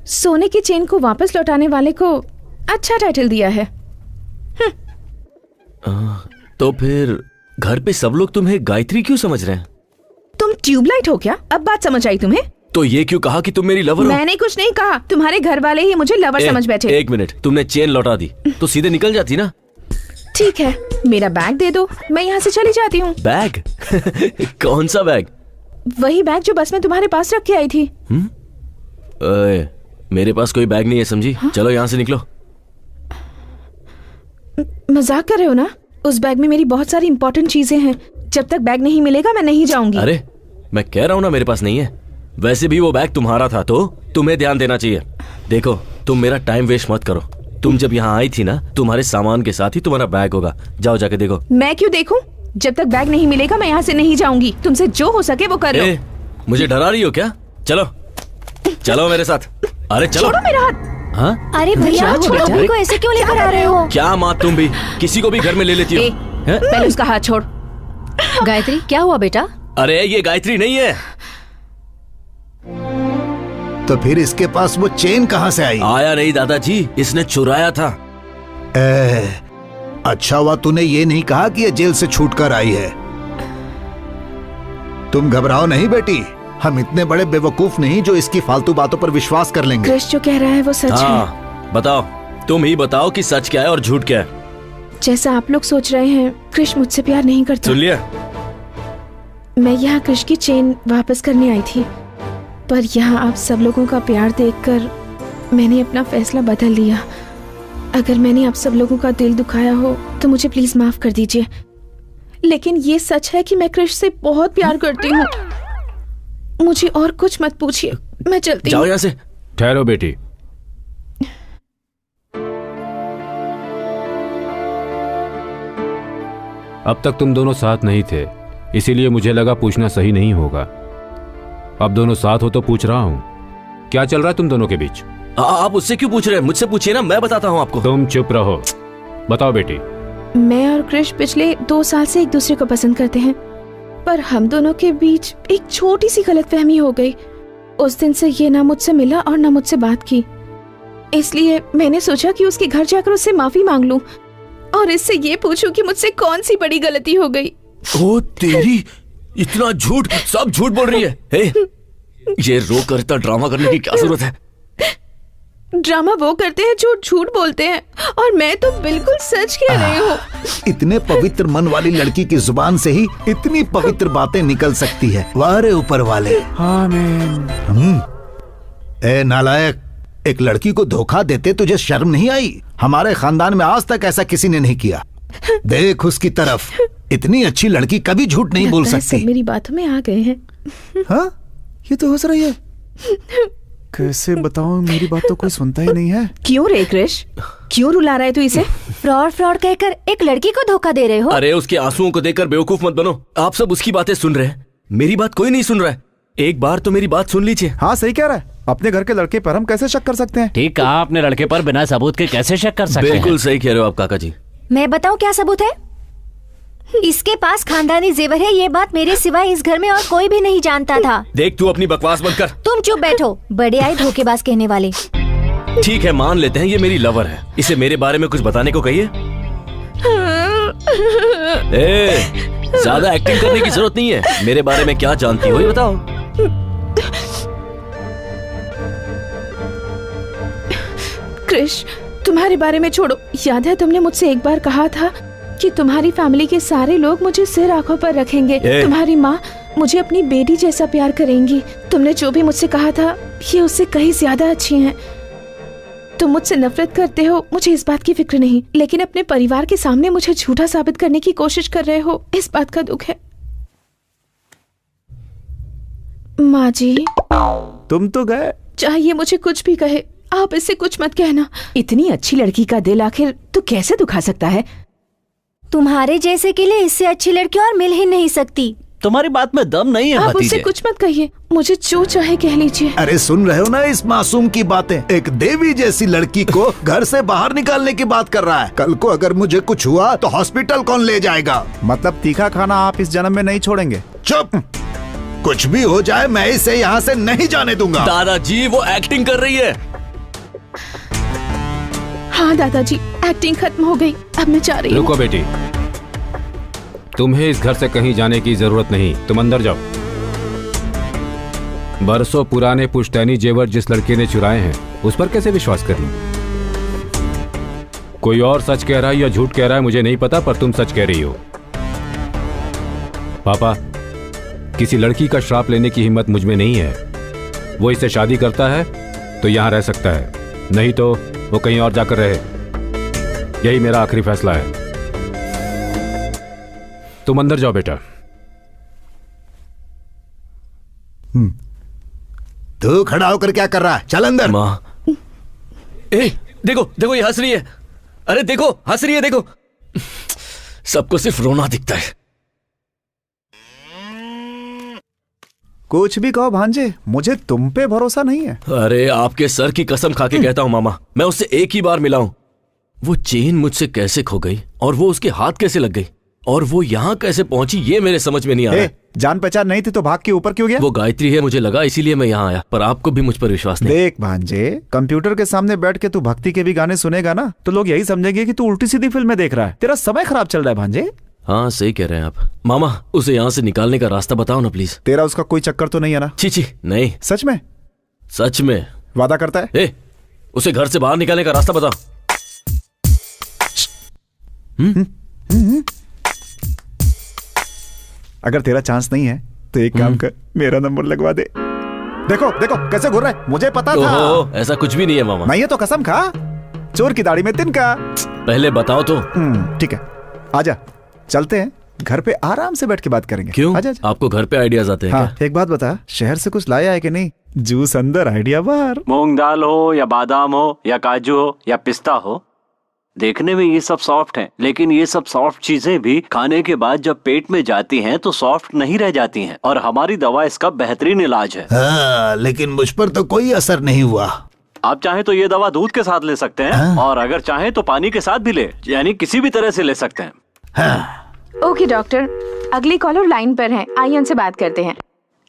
सोने की चेन को वापस लौटाने वाले को अच्छा टाइटल दिया है। तो फिर घर पे सब लोग तुम्हें गायत्री क्यों समझ रहे हैं? तुम ट्यूबलाइट हो क्या? अब बात समझ आई तुम्हें? तो ये क्यों कहा कि तुम मेरी लवर हो? मैंने कुछ नहीं कहा, तुम्हारे घर वाले ही मुझे लवर समझ बैठे। एक मिनट, तुमने चेन लौटा दी तो सीधे निकल जाती ना। ठीक है, मेरा बैग दे दो, मैं यहाँ से चली जाती हूँ। बैग? कौन सा बैग? वही बैग जो बस में तुम्हारे पास रख के आई थी। ओए, मेरे पास कोई बैग नहीं है, समझी? चलो यहाँ से निकलो। मजाक कर रहे हो ना? उस बैग में मेरी बहुत सारी इंपॉर्टेंट चीजें हैं। जब तक बैग नहीं मिलेगा मैं नहीं जाऊंगी। अरे मैं कह रहा हूँ ना, मेरे पास नहीं है। वैसे भी वो बैग तुम्हारा था तो तुम्हें ध्यान देना चाहिए। देखो, तुम मेरा टाइम वेस्ट मत करो। तुम जब यहाँ आई थी ना, तुम्हारे सामान के साथ ही तुम्हारा बैग होगा। जाओ जाके देखो। मैं क्यों देखूं? जब तक बैग नहीं मिलेगा मैं यहाँ से नहीं जाऊंगी। तुमसे जो हो सके वो करो। मुझे डरा रही हो क्या? चलो चलो मेरे साथ। अरे चलो। छोड़ो मेरा हाथ। हाँ? अरे भैया, छोटू को ऐसे क्यों लेकर आ रहे हो? क्या माँ, तुम भी किसी को भी घर में ले लेती हो? पहले उसका हाथ छोड़। गायत्री, क्या हुआ बेटा? अरे ये गायत्री नहीं है। तो फिर इसके पास वो चेन कहाँ से आई? आया नहीं दादाजी, इसने चुराया था। अच्छा हुआ तूने ये नहीं कहा कि ये जेल से छूट कर आई है। तुम घबराओ नहीं बेटी, हम इतने बड़े बेवकूफ नहीं जो इसकी फालतू बातों पर विश्वास कर लेंगे। कृष जो कह रहा है वो सच है। बताओ, तुम ही बताओ कि सच क्या है और झूठ क्या है। जैसा आप लोग सोच रहे हैं, कृष मुझसे प्यार नहीं करता। सुन लिया? मैं यहाँ कृष की चेन वापस करने आई थी, पर यहाँ आप सब लोगों का प्यार देखकर मैंने अपना फैसला बदल लिया। अगर मैंने आप सब लोगों का दिल दुखाया हो तो मुझे प्लीज माफ कर दीजिए। लेकिन ये सच है कि मैं कृष से बहुत प्यार करती हूँ। मुझे और कुछ मत पूछिए, मैं चलती हूँ। जाओ यहाँ से। ठहरो बेटी। अब तक तुम दोनों साथ नहीं थे, इसीलिए मुझे लगा पूछना सही नहीं होगा। अब दोनों साथ हो तो पूछ रहा हूँ, क्या चल रहा है तुम दोनों के बीच? आप उससे क्यों पूछ रहे हैं? मुझसे पूछिए ना, मैं बताता हूँ आपको। तुम चुप रहो। बताओ बेटी। मैं और कृष पिछले 2 साल से एक दूसरे को पसंद करते हैं, पर हम दोनों के बीच एक छोटी सी गलतफहमी हो गई। उस दिन से ये ना मुझसे मिला और ना मुझसे बात की, इसलिए मैंने सोचा कि उसके घर जाकर उससे माफी मांग लूं और इससे ये पूछूं कि मुझसे कौन सी बड़ी गलती हो गई। ओ तेरी, इतना झूठ, सब झूठ बोल रही है। ये रो कर इतना ड्रामा करने की क्या जरूरत है? ड्रामा वो करते हैं जो झूठ बोलते हैं, और मैं तो बिल्कुल सच कह रही हूँ। इतने पवित्र मन वाली लड़की की जुबान से ही इतनी पवित्र बातें निकल सकती है। वाह रे ऊपर वाले। आमीन। ए नालायक, एक लड़की को धोखा देते तुझे शर्म नहीं आई? हमारे खानदान में आज तक ऐसा किसी ने नहीं किया। देख उसकी तरफ, इतनी अच्छी लड़की कभी झूठ नहीं बोल सकती। सब मेरी बातों में आ गए हैं। हाँ, ये तो हंस रही है। कैसे बताऊं, मेरी बात तो कोई सुनता ही नहीं है। क्यों रे कृष, क्यों रुला रहा है तू इसे? फ्रॉड फ्रॉड कहकर एक लड़की को धोखा दे रहे हो? अरे उसके आंसुओं को देखकर बेवकूफ मत बनो। आप सब उसकी बातें सुन रहे हैं, मेरी बात कोई नहीं सुन रहा है। एक बार तो मेरी बात सुन लीजिए। हाँ सही कह रहा है, अपने घर के लड़के पर हम कैसे शक कर सकते हैं? ठीक कहा, अपने लड़के पर बिना सबूत के कैसे शक कर सकते हैं? बिल्कुल सही कह रहे हो आप काका जी। मैं बताऊं क्या सबूत है? इसके पास खानदानी जेवर है, ये बात मेरे सिवाय इस घर में और कोई भी नहीं जानता था। देख तू अपनी बकवास बंद कर। तुम चुप बैठो, बड़े आए धोखेबाज कहने वाले। ठीक है, मान लेते हैं ये मेरी लवर है, इसे मेरे बारे में कुछ बताने को कहिए। ज्यादा एक्टिंग करने की जरूरत नहीं है। मेरे बारे में क्या जानती हो ये बताओ। कृष, तुम्हारे बारे में छोड़ो। याद है तुमने मुझसे एक बार कहा था कि तुम्हारी फैमिली के सारे लोग मुझे सिर आंखों पर रखेंगे। तुम्हारी माँ मुझे अपनी बेटी जैसा प्यार करेंगी। तुमने जो भी मुझसे कहा था ये उससे कहीं ज्यादा अच्छी हैं। तुम मुझसे नफरत करते हो, मुझे इस बात की फिक्र नहीं, लेकिन अपने परिवार के सामने मुझे झूठा साबित करने की कोशिश कर रहे हो, इस बात का दुख है। माँ जी, तुम तो गए। चाहिए मुझे कुछ भी कहे, आप इससे कुछ मत कहना। इतनी अच्छी लड़की का दिल आखिर तू कैसे दुखा सकता है? तुम्हारे जैसे के लिए इससे अच्छी लड़की और मिल ही नहीं सकती। तुम्हारी बात में दम नहीं है आप भतीजे। उससे कुछ मत कहिए, मुझे जो चाहे कह लीजिए। अरे सुन रहे हो ना इस मासूम की बातें? एक देवी जैसी लड़की को घर से बाहर निकालने की बात कर रहा है। कल को अगर मुझे कुछ हुआ तो हॉस्पिटल कौन ले जाएगा? मतलब तीखा खाना आप इस जन्म में नहीं छोड़ेंगे? चुप! कुछ भी हो जाए मैं इसे यहाँ से नहीं जाने दूंगा। दादाजी वो एक्टिंग कर रही है। हाँ दादाजी, एक्टिंग खत्म हो गई, अब मैं जा रही हूँ। रुको बेटी, तुम्हें इस घर से कहीं जाने की जरूरत नहीं, तुम अंदर जाओ। बरसों पुराने पुश्तैनी जेवर जिस लड़के ने चुराए हैं उस पर कैसे विश्वास कर लूं? कोई और सच कह रहा है या झूठ कह रहा है मुझे नहीं पता, पर तुम सच कह रही हो। पापा, किसी लड़की का श्राप लेने की हिम्मत मुझ में नहीं है। वो इससे शादी करता है तो यहां रह सकता है, नहीं तो वो कहीं और जाकर रहे। यही मेरा आखिरी फैसला है। तुम अंदर जाओ बेटा। तू खड़ा होकर क्या कर रहा है? चल अंदर। माँ, देखो देखो ये हंस रही है। अरे देखो हंस रही है, देखो। सबको सिर्फ रोना दिखता है। कुछ भी कहो भांजे, मुझे तुम पे भरोसा नहीं है। अरे आपके सर की कसम खा के कहता हूँ मामा, मैं उससे एक ही बार मिला हूँ। वो चेन मुझसे कैसे खो गई और वो उसके हाथ कैसे लग गई और वो यहाँ कैसे पहुंची ये मेरे समझ में नहीं आ रहा। जान पहचान नहीं थी तो भाग के ऊपर क्यों गया? वो गायत्री है मुझे लगा, इसीलिए मैं यहाँ आया, पर आपको भी मुझ पर विश्वास नहीं। देख भांजे, कंप्यूटर के सामने बैठ के तू भक्ति के भी गाने सुनेगा ना तो लोग यही समझेंगे कि तू उल्टी सीधी फिल्में देख रहा है। तेरा समय खराब चल रहा है भांजे। हाँ सही कह रहे हैं आप। मामा उसे यहाँ से निकालने का रास्ता बताओ ना प्लीज। तेरा उसका कोई चक्कर तो नहीं है ना? छी नहीं। सच में? सच में। वादा करता है? उसे घर से बाहर निकालने का रास्ता बताओ। अगर तेरा चांस नहीं है तो एक काम कर, मेरा नंबर लगवा दे। देखो देखो कैसे घूर रहा है, मुझे पता था। ऐसा कुछ भी नहीं है मामा। नहीं है तो कसम खा, चोर की दाढ़ी में तिनका। पहले बताओ तो। ठीक है, आजा चलते हैं, घर पे आराम से बैठ के बात करेंगे। क्यों? आजा। आपको घर पे आइडियाज आते हैं हाँ, क्या? एक बात बता, शहर से कुछ लाया है कि नहीं? जूस अंदर आइडिया बाहर। मूंग दाल हो या बादाम हो या काजू हो या पिस्ता हो, देखने में ये सब सॉफ्ट हैं, लेकिन ये सब सॉफ्ट चीजें भी खाने के बाद जब पेट में जाती हैं तो सॉफ्ट नहीं रह जाती हैं, और हमारी दवा इसका बेहतरीन इलाज है। हाँ, लेकिन मुझ पर तो कोई असर नहीं हुआ। आप चाहें तो ये दवा दूध के साथ ले सकते हैं, और अगर चाहें तो पानी के साथ भी ले, यानी किसी भी तरह से ले सकते हैं। ओके डॉक्टर, अगली कॉलर लाइन पर है, आइए उनसे बात करते हैं।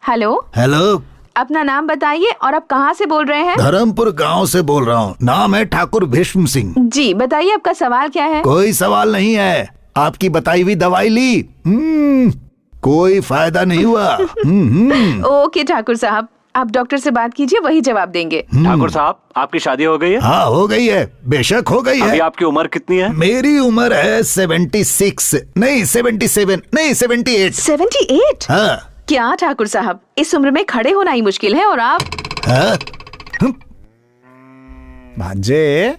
हेलो हेलो, अपना नाम बताइए और आप कहाँ से बोल रहे हैं? धर्मपुर गांव से बोल रहा हूँ, नाम है ठाकुर भीष्म सिंह। जी बताइए, आपका सवाल क्या है? कोई सवाल नहीं है, आपकी बताई हुई दवाई ली, कोई फायदा नहीं हुआ। ओके ठाकुर साहब, आप डॉक्टर से बात कीजिए, वही जवाब देंगे। ठाकुर साहब, आपकी शादी हो गई है? हाँ हो गई है, बेशक हो गई है। अभी आपकी उम्र कितनी है? मेरी उम्र है 76 नहीं 77 नहीं 78। 78? हाँ। क्या ठाकुर साहब, इस उम्र में खड़े होना ही मुश्किल है, और आप? हाँ? भांजे,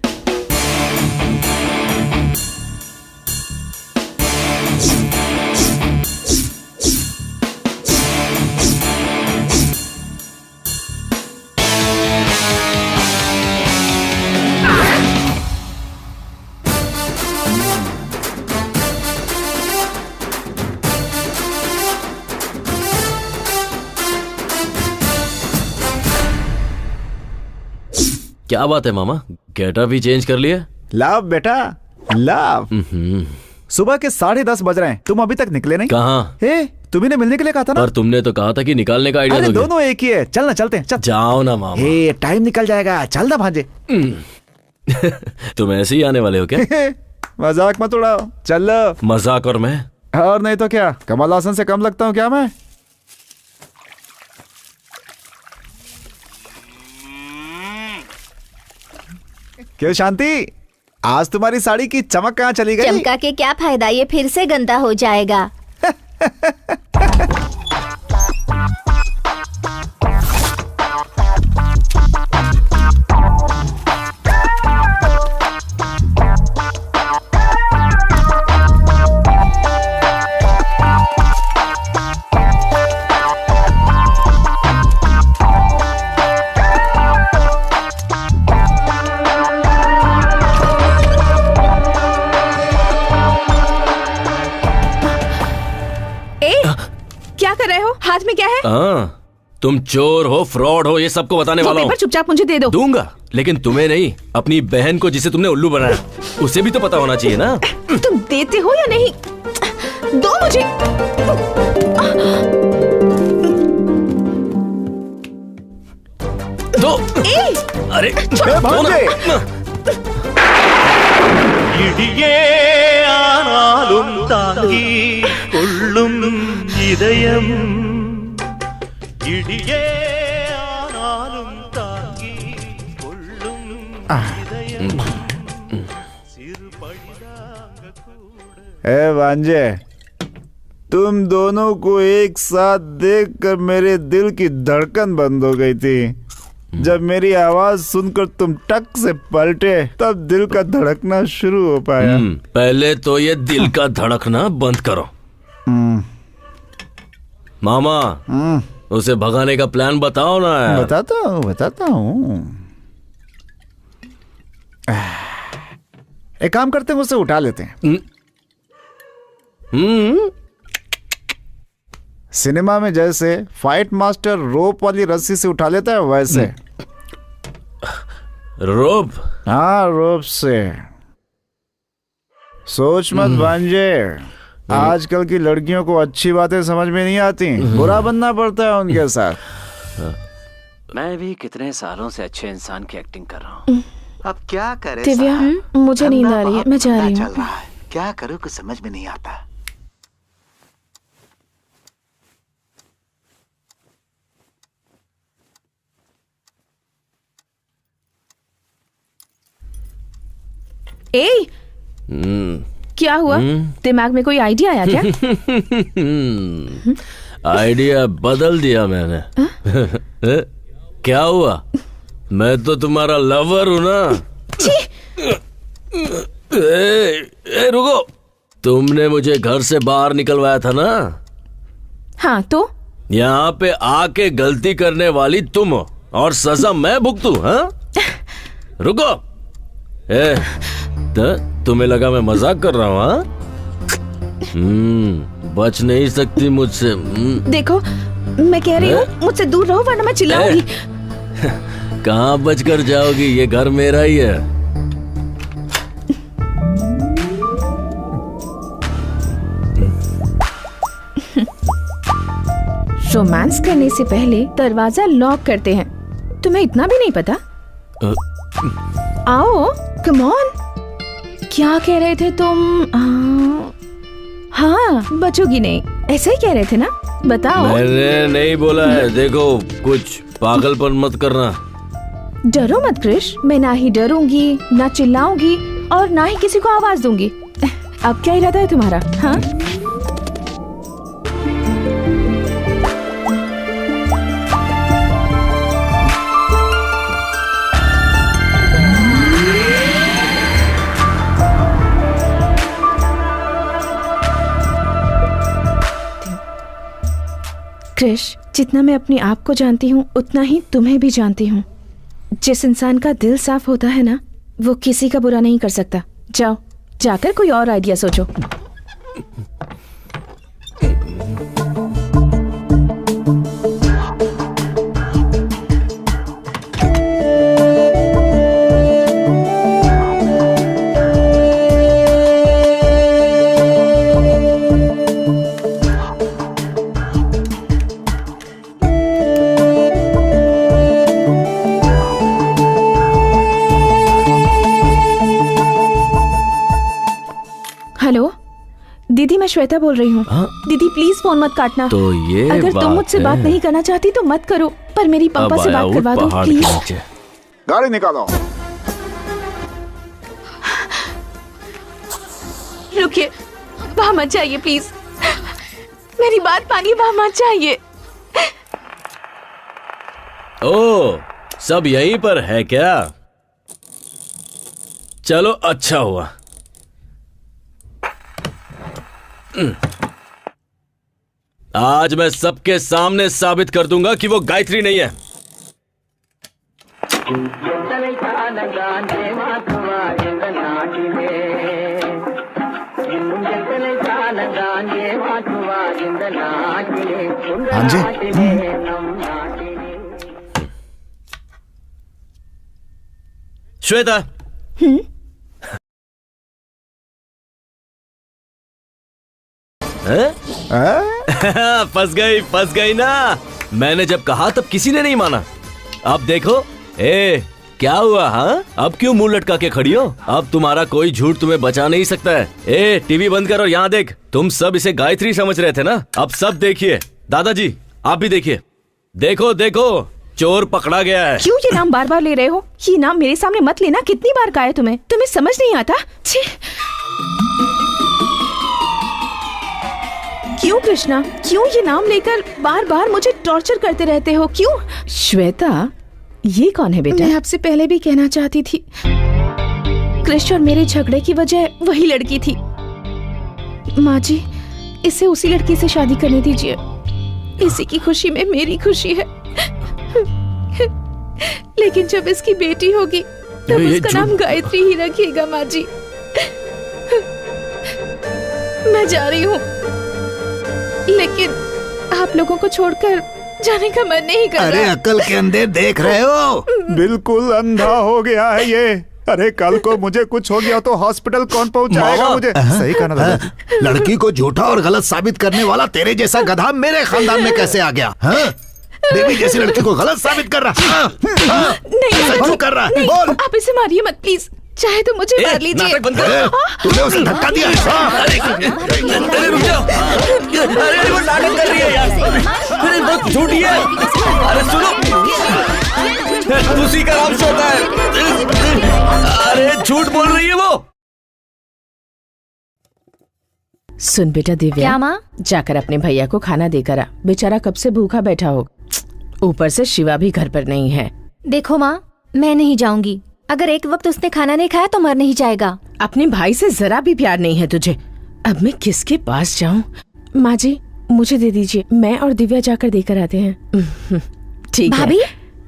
क्या बात है मामा, गेटअप भी चेंज कर लिया? लाभ बेटा लाभ। सुबह के 10:30 बज रहे हैं, तुम अभी तक निकले नहीं। कहाँ? तुम्ही ने मिलने के लिए कहा था ना। पर तुमने तो कहा था कि निकालने का आइडिया दोगे। दोनों एक ही है, चल ना चलते हैं। चल जाओ ना मामा। टाइम निकल जाएगा, चल ना भांजे। तुम ऐसे ही आने वाले हो क्या? मजाक मत उड़ाओ, चल। मजाक और मैं? और नहीं तो क्या, कमल हासन से कम लगता हूँ क्या मैं? क्यों शांति, आज तुम्हारी साड़ी की चमक कहाँ चली गई? चमका के क्या फायदा, ये फिर से गंदा हो जाएगा। क्या कर रहे हो? हाथ में क्या है? तुम चोर हो, फ्रॉड हो, ये सबको बताने वाला हूँ। पेपर चुपचाप मुझे दे दो। दूंगा, लेकिन तुम्हें नहीं, अपनी बहन को जिसे तुमने उल्लू बनाया उसे भी तो पता होना चाहिए ना। तुम देते हो या नहीं? दो मुझे। दो। अरे दो ना। இடியே ஆனாலும் தாங்கி கொள்ளும் இதயம், இடியே ஆனாலும் தாங்கி கொள்ளும் இதயம், சிறு பழிதாங்க கூட। ए भांजे, तुम दोनों को एक साथ देखकर मेरे दिल की धड़कन बंद हो गई थी। जब मेरी आवाज सुनकर तुम टक से पलटे, तब दिल का धड़कना शुरू हो पाया। पहले तो ये दिल का धड़कना बंद करो। मामा, उसे भगाने का प्लान बताओ ना यार। बताता हूँ। एक काम करते हैं, उसे उठा लेते हैं। सिनेमा में जैसे फाइट मास्टर रोप वाली रस्सी से उठा लेता है, वैसे। रोप? हाँ, रोप से। सोच मत भांजे, आजकल की लड़कियों को अच्छी बातें समझ में नहीं आती, बुरा बनना पड़ता है उनके साथ। मैं भी कितने सालों से अच्छे इंसान की एक्टिंग कर रहा हूँ। अब क्या करे? दिव्या, मुझे नींद आ रही है, मैं जा रही हूँ। क्या करूँ कुछ समझ में नहीं आता। ए, क्या हुआ? दिमाग में कोई आइडिया आया क्या? आइडिया बदल दिया मैंने। क्या हुआ? मैं तो तुम्हारा लवर हूँ ना। रुको, तुमने मुझे घर से बाहर निकलवाया था ना? हाँ तो? यहाँ पे आके गलती करने वाली तुम हो और सजा मैं भुगतूं? हाँ? रुको। तुम्हें लगा मैं मजाक कर रहा हूँ? हाँ? बच नहीं सकती मुझसे। देखो, मैं कह रही हूँ मुझसे दूर रहो वरना मैं चिल्लाऊंगी। कहाँ बच कर जाओगी? ये घर मेरा ही है। रोमांस करने से पहले दरवाजा लॉक करते हैं। तुम्हें इतना भी नहीं पता? आओ, कम ऑन। क्या कह रहे थे तुम? हाँ, बचोगी नहीं, ऐसा ही कह रहे थे ना? बताओ। मैंने नहीं बोला है। देखो, कुछ पागलपन मत करना। डरो मत क्रिश, मैं ना ही डरूंगी, ना चिल्लाऊंगी और ना ही किसी को आवाज दूंगी। अब क्या इरादा है तुम्हारा? हाँ? क्रिश, जितना मैं अपने आप को जानती हूँ उतना ही तुम्हें भी जानती हूँ। जिस इंसान का दिल साफ होता है ना, वो किसी का बुरा नहीं कर सकता। जाओ, जाकर कोई और आइडिया सोचो। हेलो दीदी, मैं श्वेता बोल रही हूँ। दीदी प्लीज फोन मत काटना। तो ये अगर तुम मुझसे बात नहीं करना चाहती तो मत करो, पर मेरी पापा से बात करवा दो प्लीज। गाड़ी निकालो। रुकिए, वहाँ मत जाइए प्लीज, मेरी बात मानिए, वहाँ मत जाइए। ओ, सब यहीं पर है क्या? चलो अच्छा हुआ। आज मैं सबके सामने साबित कर दूंगा कि वो गायत्री नहीं है। हाँ जी। श्वेता, फंस गई ना। मैंने जब कहा तब किसी ने नहीं माना। अब देखो, क्या हुआ? हाँ, अब क्यों मुंह लटका के खड़ी हो? अब तुम्हारा कोई झूठ तुम्हें बचा नहीं सकता है। टीवी बंद करो, यहाँ देख। तुम सब इसे गायत्री समझ रहे थे ना, अब सब देखिए। दादाजी आप भी देखिए। देखो देखो, चोर पकड़ा गया है। क्यों ये नाम बार बार ले रहे हो? ये नाम मेरे सामने मत लेना। कितनी बार कहा है तुम्हें? तुम्हें समझ नहीं आता? क्यों कृष्णा, क्यों ये नाम लेकर बार बार मुझे टॉर्चर करते रहते हो? क्यों? श्वेता, ये कौन है बेटा? मैं आपसे पहले भी कहना चाहती थी, कृष्ण और मेरे झगड़े की वजह वही लड़की थी। माँ जी, इसे उसी लड़की से शादी करने दीजिए। इसी की खुशी में मेरी खुशी है। लेकिन जब इसकी बेटी होगी तब उसका नाम गायत्री ही रखिएगा। माँ जी, मैं जा रही हूँ, लेकिन आप लोगों को छोड़कर जाने का मन नहीं कर रहा। अरे अकल के अंधे देख रहे हो? बिल्कुल अंधा हो गया है ये। अरे कल को मुझे कुछ हो गया तो हॉस्पिटल कौन पहुंचाएगा मुझे? सही कहा ना दादा। लड़की को झूठा और गलत साबित करने वाला तेरे जैसा गधा मेरे खानदान में कैसे आ गया? हाँ? देवी जैसी लड़की को गलत साबित कर रहा। नहीं कर रहा है। बोल। आप इसे मारिए मत प्लीज, चाहे तो मुझे मार लीजिए। तूने उसे धक्का दिया। अरे रुक जाओ, अरे वो नाटक कर रही है यार। अरे बहुत झूठी है। अरे सुनो, उसी का नाम श्वेता है। अरे झूठ बोल रही है वो। सुन बेटा दिव्या, क्या माँ? जाकर अपने भैया को खाना देकर आ। बेचारा कब से भूखा बैठा हो। ऊपर से शिवा भी घर पर नहीं है। देखो माँ, मैं नहीं जाऊंगी। अगर एक वक्त उसने खाना नहीं खाया तो मर नहीं जाएगा। अपने भाई से जरा भी प्यार नहीं है तुझे। अब मैं किसके पास जाऊँ? माँ जी, मुझे दे दीजिए, मैं और दिव्या जाकर देकर आते हैं। ठीक है। भाभी,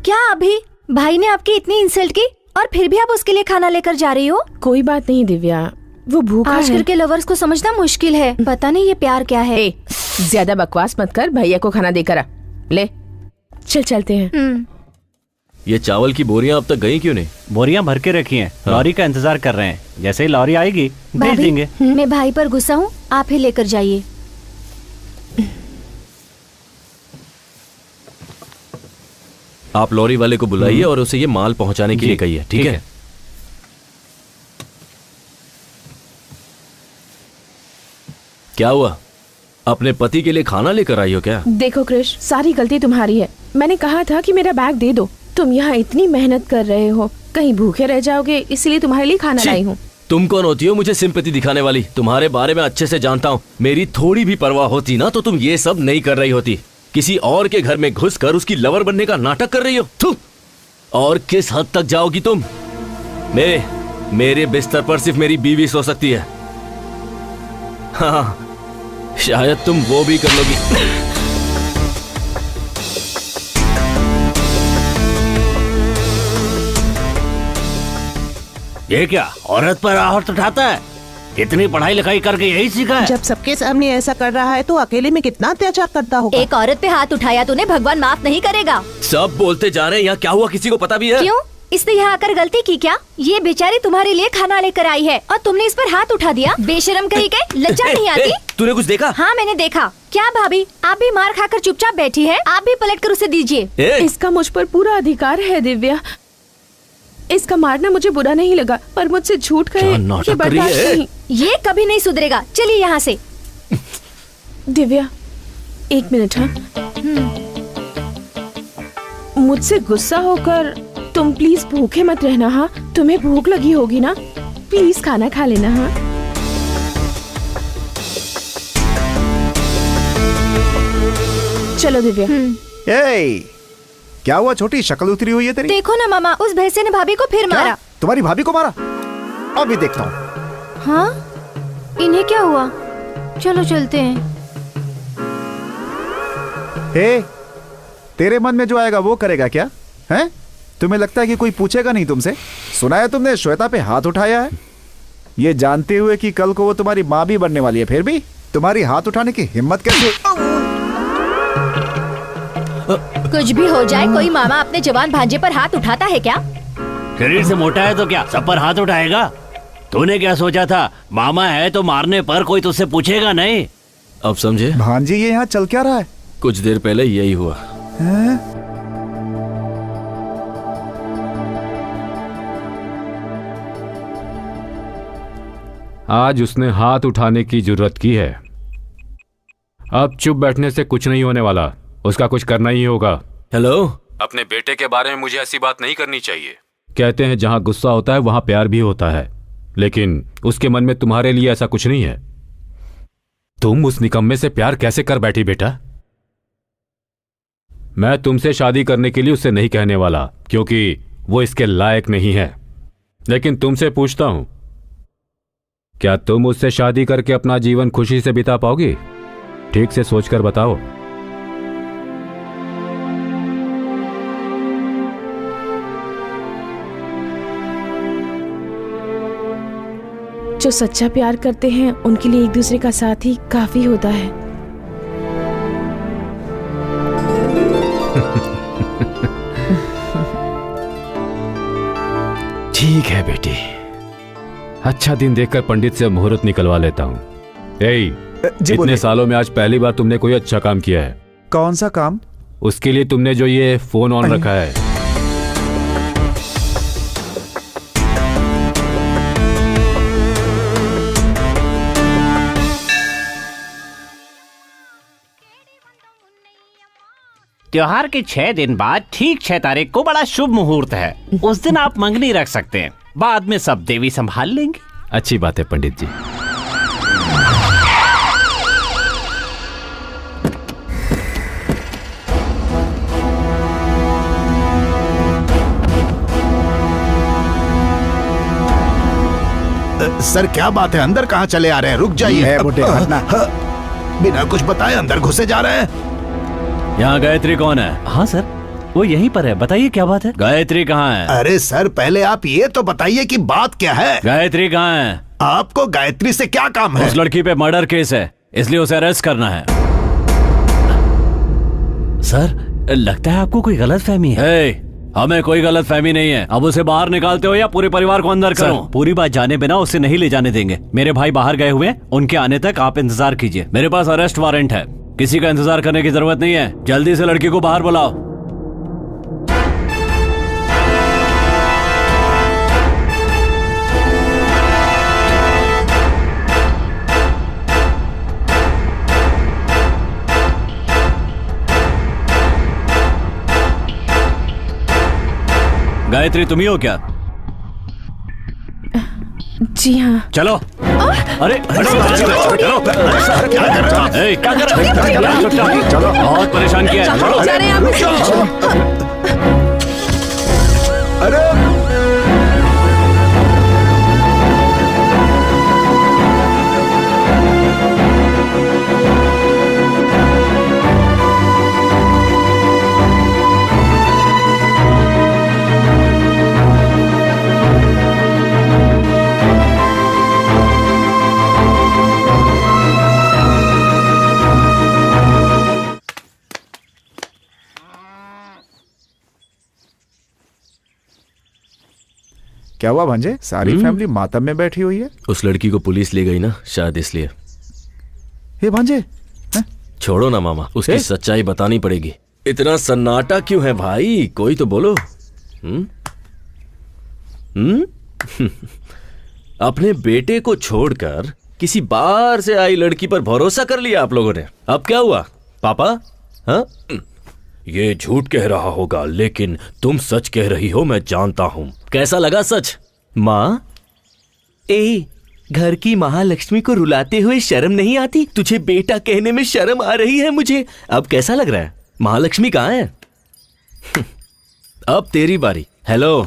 क्या अभी भाई ने आपकी इतनी इंसल्ट की और फिर भी आप उसके लिए खाना लेकर जा रही हो? कोई बात नहीं दिव्या, वो भूखा है। आजकल के लवर्स को समझना मुश्किल है। पता नहीं ये प्यार क्या है। ज्यादा बकवास मत कर, भैया को खाना देकर आ। ले चल चलते हैं। ये चावल की बोरियां अब तक गई क्यों नहीं? बोरियां भर के रखी हैं, लॉरी का इंतजार कर रहे हैं। जैसे ही लॉरी आएगी भेज देंगे। मैं भाई पर गुस्सा हूँ, आप ही लेकर जाइए। आप लॉरी वाले को बुलाइए और उसे ये माल पहुंचाने के लिए कहिए। ठीक है? क्या हुआ? अपने पति के लिए खाना लेकर आई हो क्या? देखो कृष, सारी गलती तुम्हारी है। मैंने कहा था कि मेरा बैग दे दो। तुम यहाँ इतनी मेहनत कर रहे हो, कहीं भूखे रह जाओगे, इसलिए तुम्हारे लिए खाना लाई हूँ। तुम कौन होती हो मुझे सिंपैथी दिखाने वाली? तुम्हारे बारे में अच्छे से जानता हूँ। मेरी थोड़ी भी परवाह होती ना तो तुम ये सब नहीं कर रही होती। किसी और के घर में घुसकर उसकी लवर बनने का नाटक कर रही हो। थू! और किस हद तक जाओगी तुम? मेरे बिस्तर पर सिर्फ मेरी बीवी सो सकती है। हाँ, शायद तुम वो भी कर लोगी। ये क्या औरत पर आहट उठाता है? इतनी पढ़ाई लिखाई करके यही सीखा है? जब सबके सामने ऐसा कर रहा है तो अकेले में कितना अत्याचार करता होगा। एक औरत पे हाथ उठाया तूने, भगवान माफ नहीं करेगा। सब बोलते जा रहे हैं, यहाँ क्या हुआ किसी को पता भी है? क्यों? इसने यहाँ आकर गलती की क्या? ये बेचारी तुम्हारे लिए खाना लेकर आई है और तुमने इस पर हाथ उठा दिया। बेशरम कहीं के, लज्जा नहीं आती? तूने कुछ देखा? हाँ मैंने देखा। क्या भाभी, आप भी मार खाकर चुपचाप बैठी है? आप भी पलट कर उसे दीजिए। इसका मुझ पर पूरा अधिकार है दिव्या। इसका मारना मुझे बुरा नहीं लगा, पर मुझसे झूठ कहे ये बर्दाश्त नहीं। ये कभी नहीं सुधरेगा। चलिए यहाँ से। दिव्या, एक मिनट। हाँ, मुझसे गुस्सा होकर तुम प्लीज भूखे मत रहना। हाँ, तुम्हें भूख लगी होगी ना, प्लीज खाना खा लेना। हाँ चलो दिव्या। ए, क्या हुआ छोटी, शक्ल उतरी हुई है तेरी? देखो ना मामा, उस भैंसे ने भाभी को फिर मारा। तुम्हारी भाभी को मारा? अभी देखता हूँ। हाँ, इन्हें क्या हुआ? चलो चलते हैं। हे, तेरे मन में जो आएगा वो करेगा क्या? हैं? तुम्हें लगता है कि कोई पूछेगा नहीं तुमसे? सुना है तुमने श्वेता पे हाथ उठाया है, ये जानते हुए कि कल को वो तुम्हारी माँ भी बनने वाली है, फिर भी तुम्हारी हाथ उठाने की हिम्मत कैसे? कुछ भी हो जाए, कोई मामा अपने जवान भांजे पर हाथ उठाता है क्या? शरीर से मोटा है तो क्या सब पर हाथ उठाएगा? तूने क्या सोचा था, मामा है तो मारने पर कोई तुझसे पूछेगा नहीं? अब समझे? भांजी ये यहाँ चल क्या रहा है? कुछ देर पहले यही हुआ। आज उसने हाथ उठाने की जुर्रत की है। अब चुप बैठने से कुछ नहीं होने वाला, उसका कुछ करना ही होगा। हेलो, अपने बेटे के बारे में मुझे ऐसी बात नहीं करनी चाहिए। कहते हैं जहां गुस्सा होता है वहां प्यार भी होता है, लेकिन उसके मन में तुम्हारे लिए ऐसा कुछ नहीं है। तुम उस निकम्मे से प्यार कैसे कर बैठी बेटा? मैं तुमसे शादी करने के लिए उसे नहीं कहने वाला, क्योंकि वो इसके लायक नहीं है। लेकिन तुमसे पूछता हूं, क्या तुम उससे शादी करके अपना जीवन खुशी से बिता पाओगी? ठीक से सोचकर बताओ। जो सच्चा प्यार करते हैं उनके लिए एक दूसरे का साथ ही काफी होता है। ठीक है बेटी, अच्छा दिन देखकर पंडित से मुहूर्त निकलवा लेता हूँ। इतने सालों में आज पहली बार तुमने कोई अच्छा काम किया है। कौन सा काम? उसके लिए तुमने जो ये फोन ऑन रखा है। त्योहार के 6 दिन बाद ठीक 6 तारीख को बड़ा शुभ मुहूर्त है। उस दिन आप मंगनी रख सकते हैं, बाद में सब देवी संभाल लेंगे। अच्छी बात है पंडित जी। सर क्या बात है, अंदर कहाँ चले आ रहे हैं? रुक जाइए। बिना कुछ बताए अंदर घुसे जा रहे हैं। यहाँ गायत्री कौन है? हाँ सर, वो यहीं पर है, बताइए क्या बात है? गायत्री कहाँ है? अरे सर पहले आप ये तो बताइए कि बात क्या है। गायत्री कहाँ है? आपको गायत्री से क्या काम है? उस लड़की पे मर्डर केस है, इसलिए उसे अरेस्ट करना है। सर लगता है आपको कोई गलतफहमी है। हमें कोई गलतफहमी नहीं है। अब उसे बाहर निकालते हो या पूरे परिवार को अंदर करो? पूरी बात जाने बिना उसे नहीं ले जाने देंगे। मेरे भाई बाहर गए हुए हैं, उनके आने तक आप इंतजार कीजिए। मेरे पास अरेस्ट वारंट है, किसी का इंतजार करने की जरूरत नहीं है। जल्दी से लड़की को बाहर बुलाओ। गायत्री तुम ही हो क्या? जी हाँ। चलो। अरे चलो। क्या कर रहे हो? चलो, बहुत परेशान किया है। चलो। अरे क्या हुआ भांजे, सारी फैमिली मातम में बैठी हुई है? उस लड़की को पुलिस ले गई ना, शायद इसलिए। हे भांजे, छोड़ो ना मामा, उसकी सच्चाई बतानी पड़ेगी। इतना सन्नाटा क्यों है भाई? कोई तो बोलो। अपने बेटे को छोड़कर किसी बाहर से आई लड़की पर भरोसा कर लिया आप लोगों ने। अब क्या हुआ पापा? हाँ, ये झूठ कह रहा होगा, लेकिन तुम सच कह रही हो, मैं जानता हूं। कैसा लगा सच? माँ घर की महालक्ष्मी को रुलाते हुए शर्म नहीं आती? तुझे बेटा कहने में शर्म आ रही है मुझे। अब कैसा लग रहा है? महालक्ष्मी कहाँ है? अब तेरी बारी। हेलो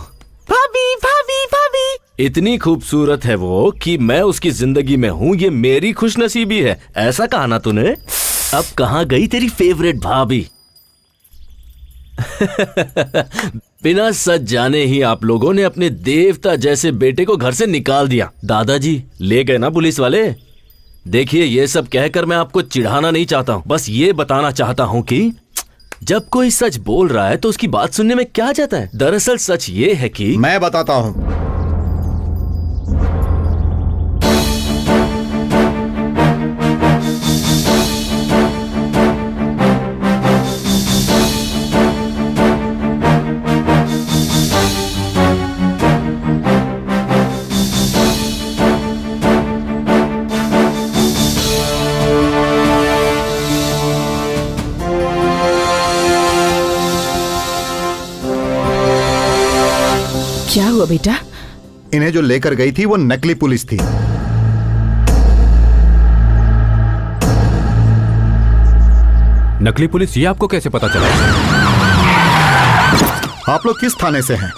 भाभी भाभी भाभी। इतनी खूबसूरत है वो कि मैं उसकी जिंदगी में हूँ, ये मेरी खुशनसीबी है। ऐसा कहा ना तूने। अब कहाँ गई तेरी फेवरेट भाभी? बिना सच जाने ही आप लोगों ने अपने देवता जैसे बेटे को घर से निकाल दिया। दादाजी ले गए ना पुलिस वाले। देखिए, ये सब कहकर मैं आपको चिढ़ाना नहीं चाहता हूँ, बस ये बताना चाहता हूँ कि जब कोई सच बोल रहा है तो उसकी बात सुनने में क्या जाता है। दरअसल सच ये है कि मैं बताता हूँ। क्या हुआ बेटा? इन्हें जो लेकर गई थी वो नकली पुलिस थी। नकली पुलिस, ये आपको कैसे पता चला? आप लोग किस थाने से हैं?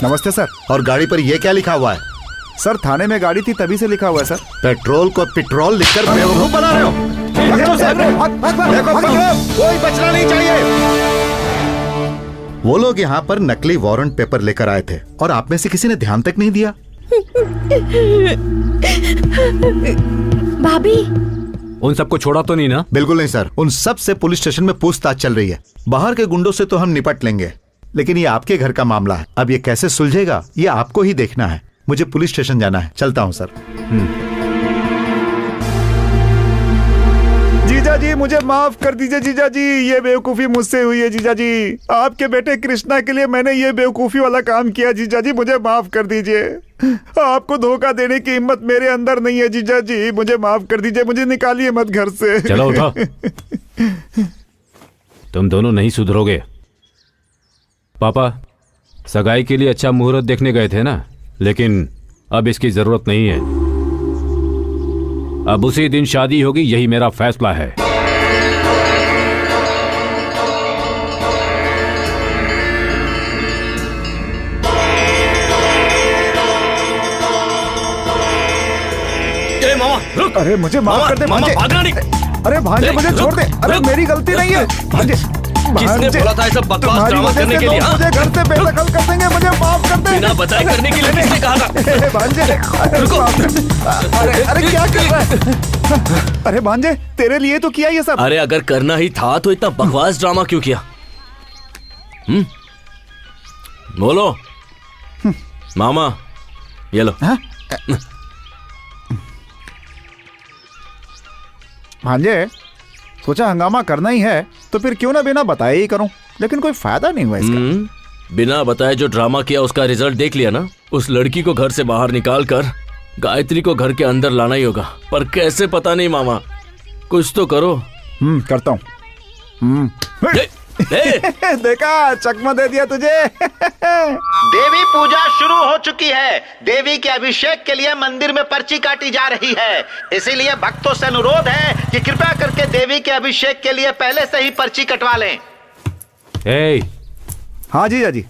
नमस्ते सर। और गाड़ी पर ये क्या लिखा हुआ है? सर थाने में गाड़ी थी तभी से लिखा हुआ है सर। पेट्रोल को पेट्रोल लिखकर बेवकूफ बना रहे हो। कोई बचना नहीं चाहिए। वो लोग यहाँ पर नकली वारंट पेपर लेकर आए थे और आप में से किसी ने ध्यान तक नहीं दिया। भाभी, उन सबको छोड़ा तो नहीं ना? बिल्कुल नहीं सर, उन सब से पुलिस स्टेशन में पूछताछ चल रही है। बाहर के गुंडों से तो हम निपट लेंगे, लेकिन ये आपके घर का मामला है। अब ये कैसे सुलझेगा ये आपको ही देखना है। मुझे पुलिस स्टेशन जाना है, चलता हूँ सर। जीजा जी मुझे माफ कर दीजिए जीजा जी, ये बेवकूफी मुझसे हुई है जीजा जी। आपके बेटे कृष्णा के लिए मैंने ये बेवकूफी वाला काम किया जीजा जी, मुझे माफ कर दीजिए। आपको धोखा देने की हिम्मत मेरे अंदर नहीं है जीजा जी, मुझे माफ कर दीजिए। मुझे निकालिए मत घर से। चलो उठो। तुम दोनों नहीं सुधरोगे। पापा सगाई के लिए अच्छा मुहूर्त देखने गए थे ना, लेकिन अब इसकी जरूरत नहीं है। अब उसी दिन शादी होगी, यही मेरा फैसला है। मामा रुक। अरे मुझे माफ कर दे भांजे। भागना नहीं। अरे भांजे मुझे छोड़ दे। अरे मेरी गलती नहीं है भांजे। किसने बोला था ऐसा बकवास ड्रामा करने के लिए? मुझे घर से बेदखल कर देंगे, मुझे माफ कर दे। बिना बताए करने के लिए किसने कहा था? भांजे रुको। अरे क्या कर रहा है? अरे भांजे तेरे लिए तो किया ये सब। अरे अगर करना ही था तो इतना बकवास ड्रामा क्यों किया? बोलो मामा, ये लो। भांजे सोचा हंगामा करना ही है तो फिर क्यों ना बिना बताए ही करूं, लेकिन कोई फायदा नहीं हुआ इसका। बिना बताए जो ड्रामा किया उसका रिजल्ट देख लिया ना। उस लड़की को घर से बाहर निकाल कर गायत्री को घर के अंदर लाना ही होगा, पर कैसे पता नहीं मामा, कुछ तो करो। करता हूँ। देखा, चकमा दे दिया तुझे। देवी पूजा शुरू हो चुकी है। देवी के अभिषेक के लिए मंदिर में पर्ची काटी जा रही है, इसीलिए भक्तों से अनुरोध है कि कृपया करके देवी के अभिषेक के लिए पहले से ही पर्ची कटवा लें। हाँ जीजा जी।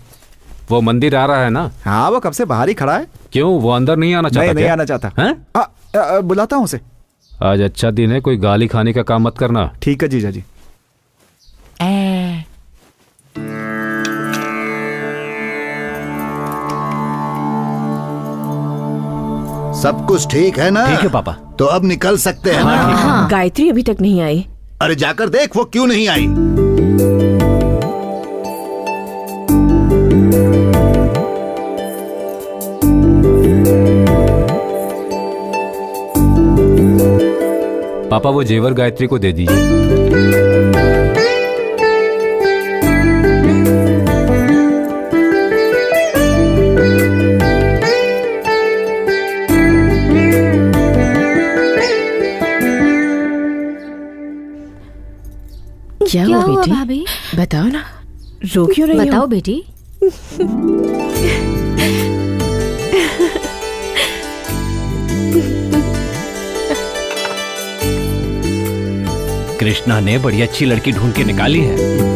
वो मंदिर आ रहा है ना? हाँ, वो कब से बाहर ही खड़ा है। क्यों, वो अंदर नहीं आना चाहता? नहीं आना चाहता है? बुलाता हूँ उसे। आज अच्छा दिन है, कोई गाली खाने का काम मत करना। ठीक है जीजा जी। सब कुछ ठीक है ना? ठीक है पापा। तो अब निकल सकते हैं ना? हाँ। गायत्री अभी तक नहीं आई। अरे जाकर देख वो क्यों नहीं आई। पापा वो जेवर गायत्री को दे दीजिए। क्या हुआ बेटी? भाभी बताओ ना, रो क्यों रही हो? बताओ बेटी। कृष्णा ने बड़ी अच्छी लड़की ढूंढ के निकाली है।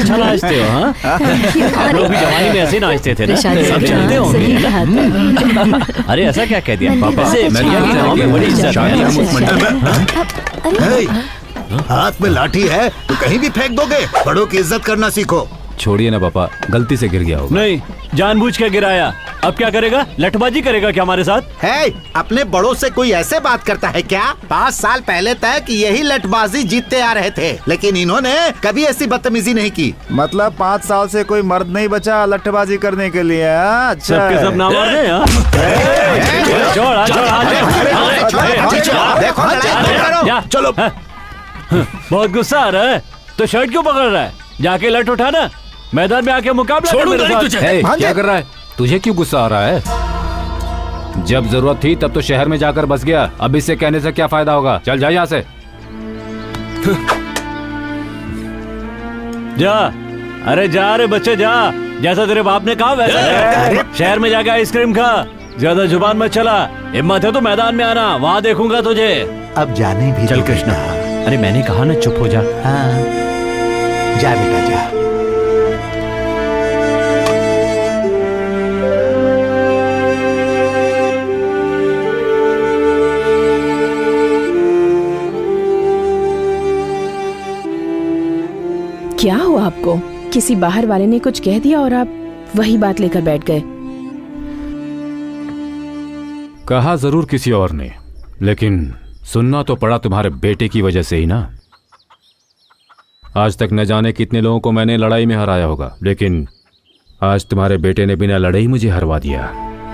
नाचते हो, हाँ? आप लोग भी जवानी में ऐसे नाचते थे ना? सब चलते होंगे। अरे ऐसा क्या कह दिया पापा? बड़ी इज्जत है। हाथ में लाठी है तो कहीं भी फेंक दोगे। बड़ों की इज्जत करना सीखो। छोड़िए ना पापा, गलती से गिर गया होगा। नहीं, जानबूझ के गिराया। अब क्या करेगा? लठबाजी करेगा क्या हमारे साथ? है, अपने बड़ों से कोई ऐसे बात करता है क्या? 5 साल पहले तक यही लठबाजी जीतते आ रहे थे, लेकिन इन्होंने कभी ऐसी बदतमीजी नहीं की। मतलब 5 साल से कोई मर्द नहीं बचा लठबाजी करने के लिए। अच्छा, सबके सब ना मार दे। चलो। बहुत गुस्सा आ रहा है तो शर्ट क्यों पकड़ रहा है? जाके लठ उठाना, मैदान में आके मुकाबला कर मेरे साथ। क्या कर रहा है? तुझे क्यों गुस्सा आ रहा है? जब जरूरत थी तब तो शहर में जाकर बस गया। अब इससे कहने से क्या फायदा होगा? चल जा यहाँ से। जा, अरे जा रे बच्चे जा। जैसा तेरे बाप ने कहा वैसा शहर में जाके आइसक्रीम खा। ज्यादा जुबान मत चला। हिम्मत है तो मैदान में आना, वहाँ देखूंगा तुझे। अब जाने भी चल कृष्णा। अरे मैंने कहा ना चुप हो जा। हाँ, जा बेटा जा। क्या हुआ आपको? किसी बाहर वाले ने कुछ कह दिया और आप वही बात लेकर बैठ गए? कहा जरूर किसी और ने, लेकिन सुनना तो पड़ा तुम्हारे बेटे की वजह से ही ना। आज तक न जाने कितने लोगों को मैंने लड़ाई में हराया होगा, लेकिन आज तुम्हारे बेटे ने बिना लड़ाई मुझे हरवा दिया।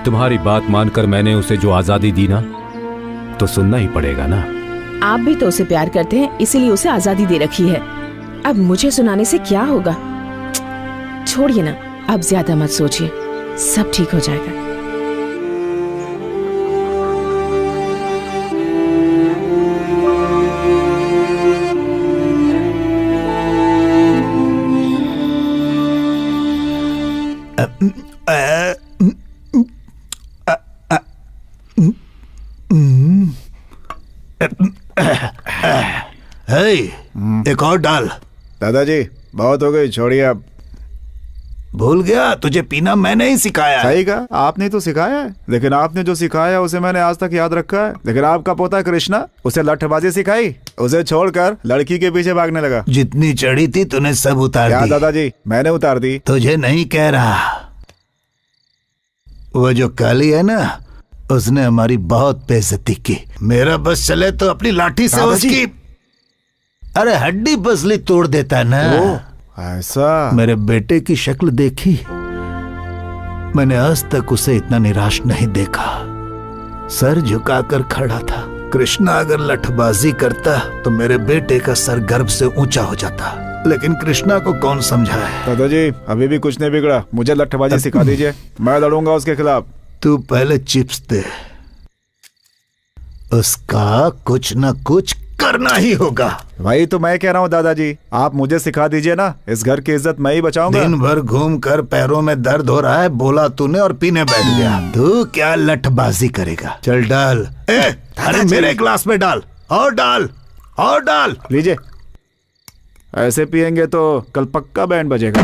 तुम्हारी बात मानकर मैंने उसे जो आजादी दी ना, तो सुनना ही पड़ेगा ना। आप भी तो उसे प्यार करते हैं, इसीलिए उसे आजादी दे रखी है। अब मुझे सुनाने से क्या होगा? छोड़िए ना, अब ज्यादा मत सोचिए, सब ठीक हो जाएगा। एक और डाल। दादाजी बहुत हो गई, छोड़िए अब। भूल गया, तुझे पीना मैंने ही सिखाया। सही कहा, आपने तो सिखाया है, लेकिन आपने जो सिखाया उसे मैंने आज तक याद रखा है। लेकिन आपका पोता कृष्णा, उसे लठबाजी सिखाई, उसे छोड़कर लड़की के पीछे भागने लगा। जितनी चढ़ी थी तूने सब उतार दी। दादाजी मैंने उतार दी। तुझे नहीं कह रहा, वो जो काली है ना, उसने हमारी बहुत बेइज्जती की। मेरा बस चले तो अपनी लाठी से उसकी अरे हड्डी पसली तोड़ देता है ना। ऐसा? मेरे बेटे की शक्ल देखी, मैंने आज तक उसे इतना निराश नहीं देखा। सर झुकाकर खड़ा था। कृष्णा अगर लठबाजी करता तो मेरे बेटे का सर गर्व से ऊंचा हो जाता, लेकिन कृष्णा को कौन समझाए? दादाजी अभी भी कुछ नहीं बिगड़ा, मुझे लठबाजी सिखा दीजिए, मैं लड़ूंगा उसके खिलाफ। तू पहले चिप्स दे, उसका कुछ न कुछ करना ही होगा। वही तो मैं कह रहा हूँ दादाजी, आप मुझे सिखा दीजिए ना, इस घर की इज्जत मैं ही बचाऊंगा। दिन भर घूम कर पैरों में दर्द हो रहा है, बोला तूने और पीने बैठ गया। तू क्या लठबाजी करेगा? चल डाल। अरे मेरे ग्लास में डाल, और डाल, और डाल। लीजिए, ऐसे पियेंगे तो कल पक्का बैंड बजेगा।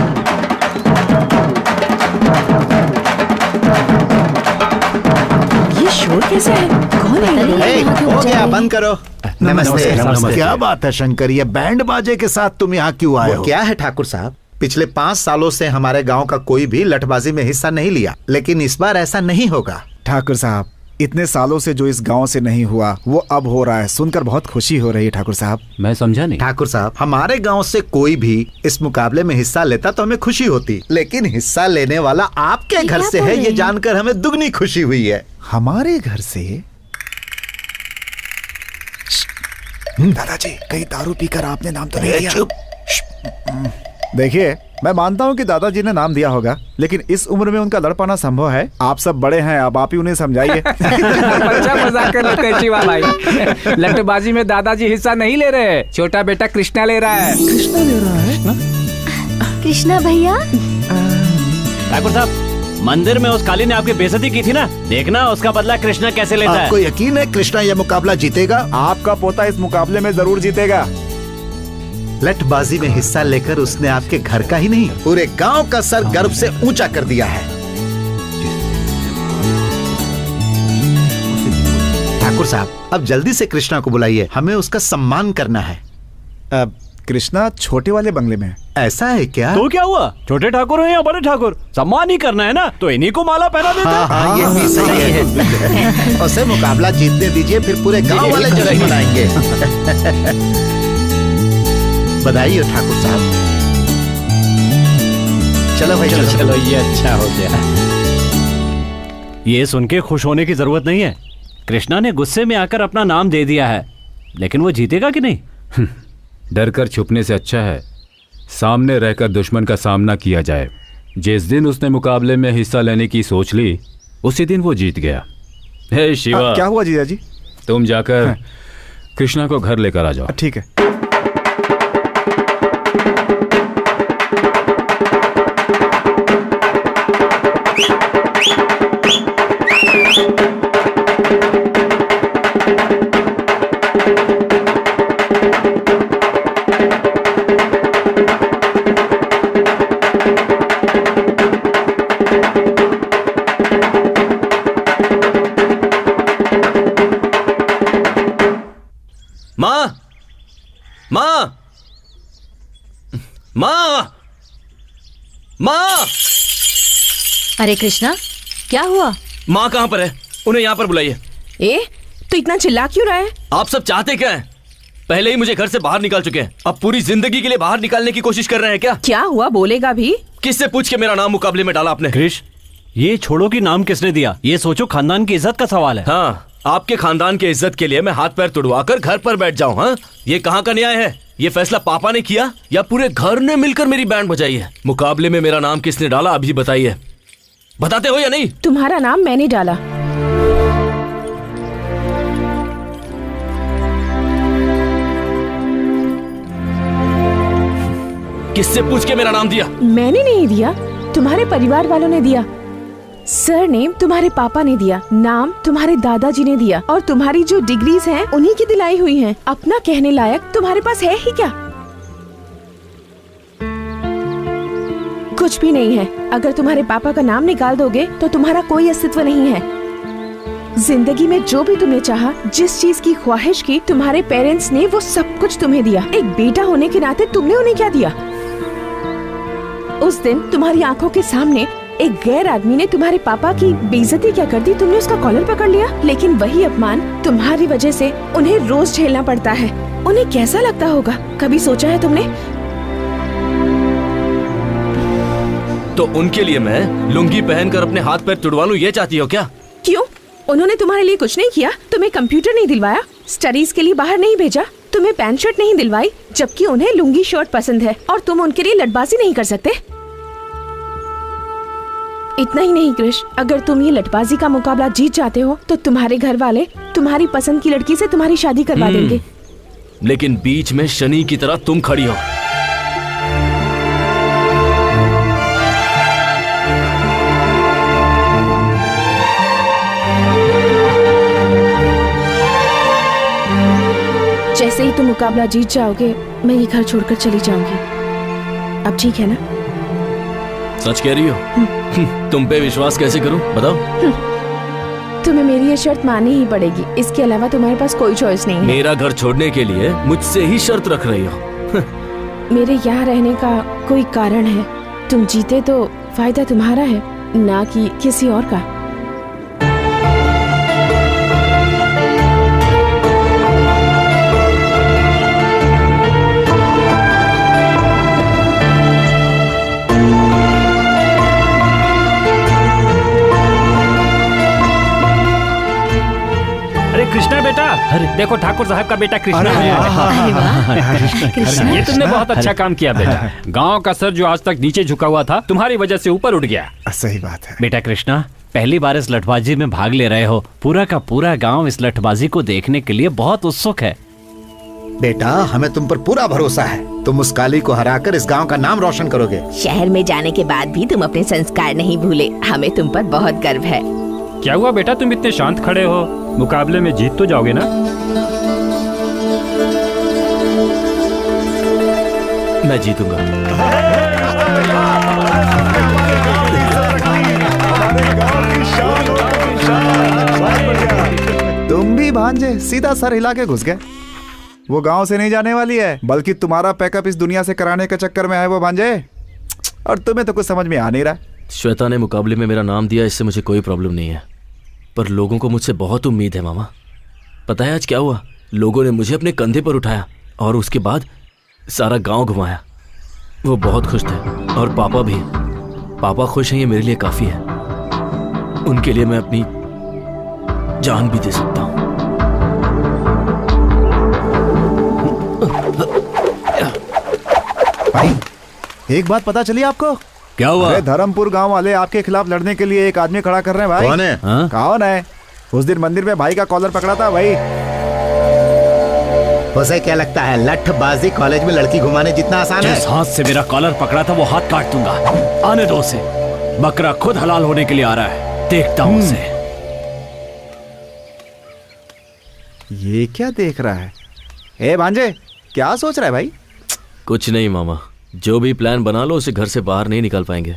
ये शोर कैसे है? कौन है? हो गया, बंद करो। नमस्ते, नमस्ते। क्या बात है शंकर, ये बैंड बाजे के साथ तुम यहाँ क्यों आए हो? क्या है ठाकुर साहब, पिछले 5 सालों से हमारे गांव का कोई भी लठबाजी में हिस्सा नहीं लिया, लेकिन इस बार ऐसा नहीं होगा। ठाकुर साहब, इतने सालों से जो इस गांव से नहीं हुआ वो अब हो रहा है, सुनकर बहुत खुशी हो रही है। ठाकुर साहब मैं समझा नहीं। ठाकुर साहब, हमारे गांव से कोई भी इस मुकाबले में हिस्सा लेता तो हमें खुशी होती, लेकिन हिस्सा लेने वाला आपके घर से है, ये जानकर हमें दुगनी खुशी हुई है। हमारे घर से? दादाजी कहीं दारू पीकर आपने नाम तो नहीं दिया? देखिए, मैं मानता हूँ कि दादाजी ने नाम दिया होगा, लेकिन इस उम्र में उनका लड़ पाना संभव है। आप सब बड़े हैं, अब आप ही उन्हें समझाइए। अच्छा मजाक कर लेते हैं शिवा भाई। लट्टेबाजी में दादाजी हिस्सा नहीं ले रहे, छोटा बेटा कृष्णा ले रहा है। कृष्णा ले रहा है? कृष्णा भैया। ठाकुर साहब, मंदिर में उस काली ने आपकी बेइज्जती की थी ना, देखना उसका बदला कृष्णा कैसे लेता है। आपको यकीन है कृष्णा यह मुकाबला जीतेगा? आपका पोता इस मुकाबले में जरूर जीतेगा। लठबाजी में हिस्सा लेकर उसने आपके घर का ही नहीं, पूरे गांव का सर गर्व से ऊंचा कर दिया है। ठाकुर साहब, अब जल्दी से कृष्णा को बुलाइए, हमें उसका सम्मान करना है। कृष्णा छोटे वाले बंगले में। ऐसा है क्या? तो क्या हुआ, छोटे ठाकुर हैं या बड़े ठाकुर, सम्मान ही करना है ना, तो इन्हीं को माला पहना देते। हाँ, ये भी सही है। उसे मुकाबला जीतने दीजिए, फिर पूरे गांव वाले जश्न मनाएंगे। बधाई हो ठाकुर साहब। चलो भाई, चलो ये अच्छा हो गया। ये सुन के खुश होने की जरूरत नहीं है। कृष्णा ने गुस्से में आकर अपना नाम दे दिया है, लेकिन वो जीतेगा कि नहीं? डर कर छुपने से अच्छा है सामने रहकर दुश्मन का सामना किया जाए। जिस दिन उसने मुकाबले में हिस्सा लेने की सोच ली, उसी दिन वो जीत गया। हे शिवा, क्या हुआ जीजा जी? तुम जाकर कृष्णा को घर लेकर आ जाओ। ठीक है। माँ! अरे कृष्णा, क्या हुआ? माँ कहाँ पर है? उन्हें यहाँ पर बुलाइए। तो इतना चिल्ला क्यों रहा है? आप सब चाहते क्या हैं? पहले ही मुझे घर से बाहर निकाल चुके हैं, अब पूरी जिंदगी के लिए बाहर निकालने की कोशिश कर रहे हैं क्या? क्या हुआ, बोलेगा भी? किससे पूछ के मेरा नाम मुकाबले में डाला आपने? कृष, ये छोड़ो कि नाम किसने दिया, ये सोचो खानदान की इज्जत का सवाल है। हाँ, आपके खानदान के इज्जत के लिए मैं हाथ पैर तुड़वाकर घर पर बैठ जाऊं? हाँ, ये कहाँ का न्याय है? ये फैसला पापा ने किया या पूरे घर ने मिलकर मेरी बैंड बजाई है? मुकाबले में मेरा नाम किसने डाला, अभी बताइए। बताते हो या नहीं? तुम्हारा नाम मैंने डाला। किससे पूछ के मेरा नाम दिया? मैंने नहीं दिया, तुम्हारे परिवार वालों ने दिया। सरनेम तुम्हारे पापा ने दिया, नाम तुम्हारे दादाजी ने दिया, और तुम्हारी जो डिग्रीज हैं उन्हीं की दिलाई हुई हैं। अपना कहने लायक तुम्हारे पास है ही क्या? कुछ भी नहीं है। अगर तुम्हारे पापा का नाम निकाल दोगे तो तुम्हारा कोई अस्तित्व नहीं है। जिंदगी में जो भी तुमने चाहा, जिस चीज की ख्वाहिश की, तुम्हारे पेरेंट्स ने वो सब कुछ तुम्हें दिया। एक बेटा होने के नाते तुमने उन्हें क्या दिया? उस दिन तुम्हारी आंखों के सामने एक गैर आदमी ने तुम्हारे पापा की बेइज्जती क्या कर दी, तुमने उसका कॉलर पकड़ लिया। लेकिन वही अपमान तुम्हारी वजह से उन्हें रोज झेलना पड़ता है। उन्हें कैसा लगता होगा, कभी सोचा है तुमने? तो उनके लिए मैं लुंगी पहनकर अपने हाथ पैर तुड़वा लूं, ये चाहती हो क्या? क्यों? उन्होंने तुम्हारे लिए कुछ नहीं किया? तुम्हें कंप्यूटर नहीं दिलवाया, स्टडीज के लिए बाहर नहीं भेजा, तुम्हें पैंट शर्ट नहीं दिलवाई, जबकि उन्हें लुंगी शर्ट पसंद है, और तुम उनके लिए लटबाजी नहीं कर सकते? इतना ही नहीं कृष, अगर तुम ये लटबाजी का मुकाबला जीत जाते हो तो तुम्हारे घर वाले तुम्हारी पसंद की लड़की से तुम्हारी शादी करवा देंगे। लेकिन बीच में शनि की तरह तुम खड़ी हो। जैसे ही तुम मुकाबला जीत जाओगे, मैं ये घर छोड़कर चली जाऊंगी। अब ठीक है ना? सच कह रही हो? तुम पे विश्वास कैसे करूं, बताओ। तुम्हें मेरी ये शर्त माननी ही पड़ेगी, इसके अलावा तुम्हारे पास कोई चॉइस नहीं है। मेरा घर छोड़ने के लिए मुझसे ही शर्त रख रही हो? मेरे यहाँ रहने का कोई कारण है। तुम जीते तो फायदा तुम्हारा है, ना कि किसी और का। कृष्णा बेटा, अरे देखो ठाकुर साहब का बेटा कृष्णा अरे है। कृष्णा। ये तुमने बहुत अच्छा काम किया बेटा। गांव का सर जो आज तक नीचे झुका हुआ था तुम्हारी वजह से ऊपर उठ गया। सही बात है बेटा कृष्णा, पहली बार इस लठबाजी में भाग ले रहे हो। पूरा का पूरा गांव इस लठबाजी को देखने के लिए बहुत उत्सुक है। बेटा हमें तुम पर पूरा भरोसा है। तुम उस काली को हराकर इस गांव का नाम रोशन करोगे। शहर में जाने के बाद भी तुम अपने संस्कार नहीं भूले। हमें तुम पर बहुत गर्व है। क्या हुआ बेटा, तुम इतने शांत खड़े हो? मुकाबले में जीत तो जाओगे ना? मैं जीतूंगा। तुम भी भांजे सीधा सर हिला के घुस गए। वो गांव से नहीं जाने वाली है, बल्कि तुम्हारा पैकअप इस दुनिया से कराने के चक्कर में है वो भांजे। और तुम्हें तो कुछ समझ में आ नहीं रहा। श्वेता ने मुकाबले में मेरा नाम दिया, इससे मुझे कोई प्रॉब्लम नहीं है, पर लोगों को मुझसे बहुत उम्मीद है मामा। पता है आज क्या हुआ? लोगों ने मुझे अपने कंधे पर उठाया और उसके बाद सारा गांव घुमाया। वो बहुत खुश थे और पापा भी। पापा खुश हैं, ये मेरे लिए काफी है। उनके लिए मैं अपनी जान भी दे सकता हूँ। भाई एक बात पता चली आपको? क्या हुआ? अरे धर्मपुर गांव वाले आपके खिलाफ लड़ने के लिए एक आदमी खड़ा कर रहे हैं भाई। कौन है? कौन है? उस दिन मंदिर में भाई का कॉलर पकड़ा था भाई। उसे क्या लगता है लठबाजी कॉलेज में लड़की घुमाने जितना आसान है? जिस हाथ से मेरा कॉलर पकड़ा था वो हाथ काट दूंगा। आने दो उसे। बकरा खुद हलाल होने के लिए आ रहा है, देखता हूँ उसे। ये क्या देख रहा है? ए भांजे क्या सोच रहा है भाई? कुछ नहीं मामा, जो भी प्लान बना लो उसे घर से बाहर नहीं निकाल पाएंगे।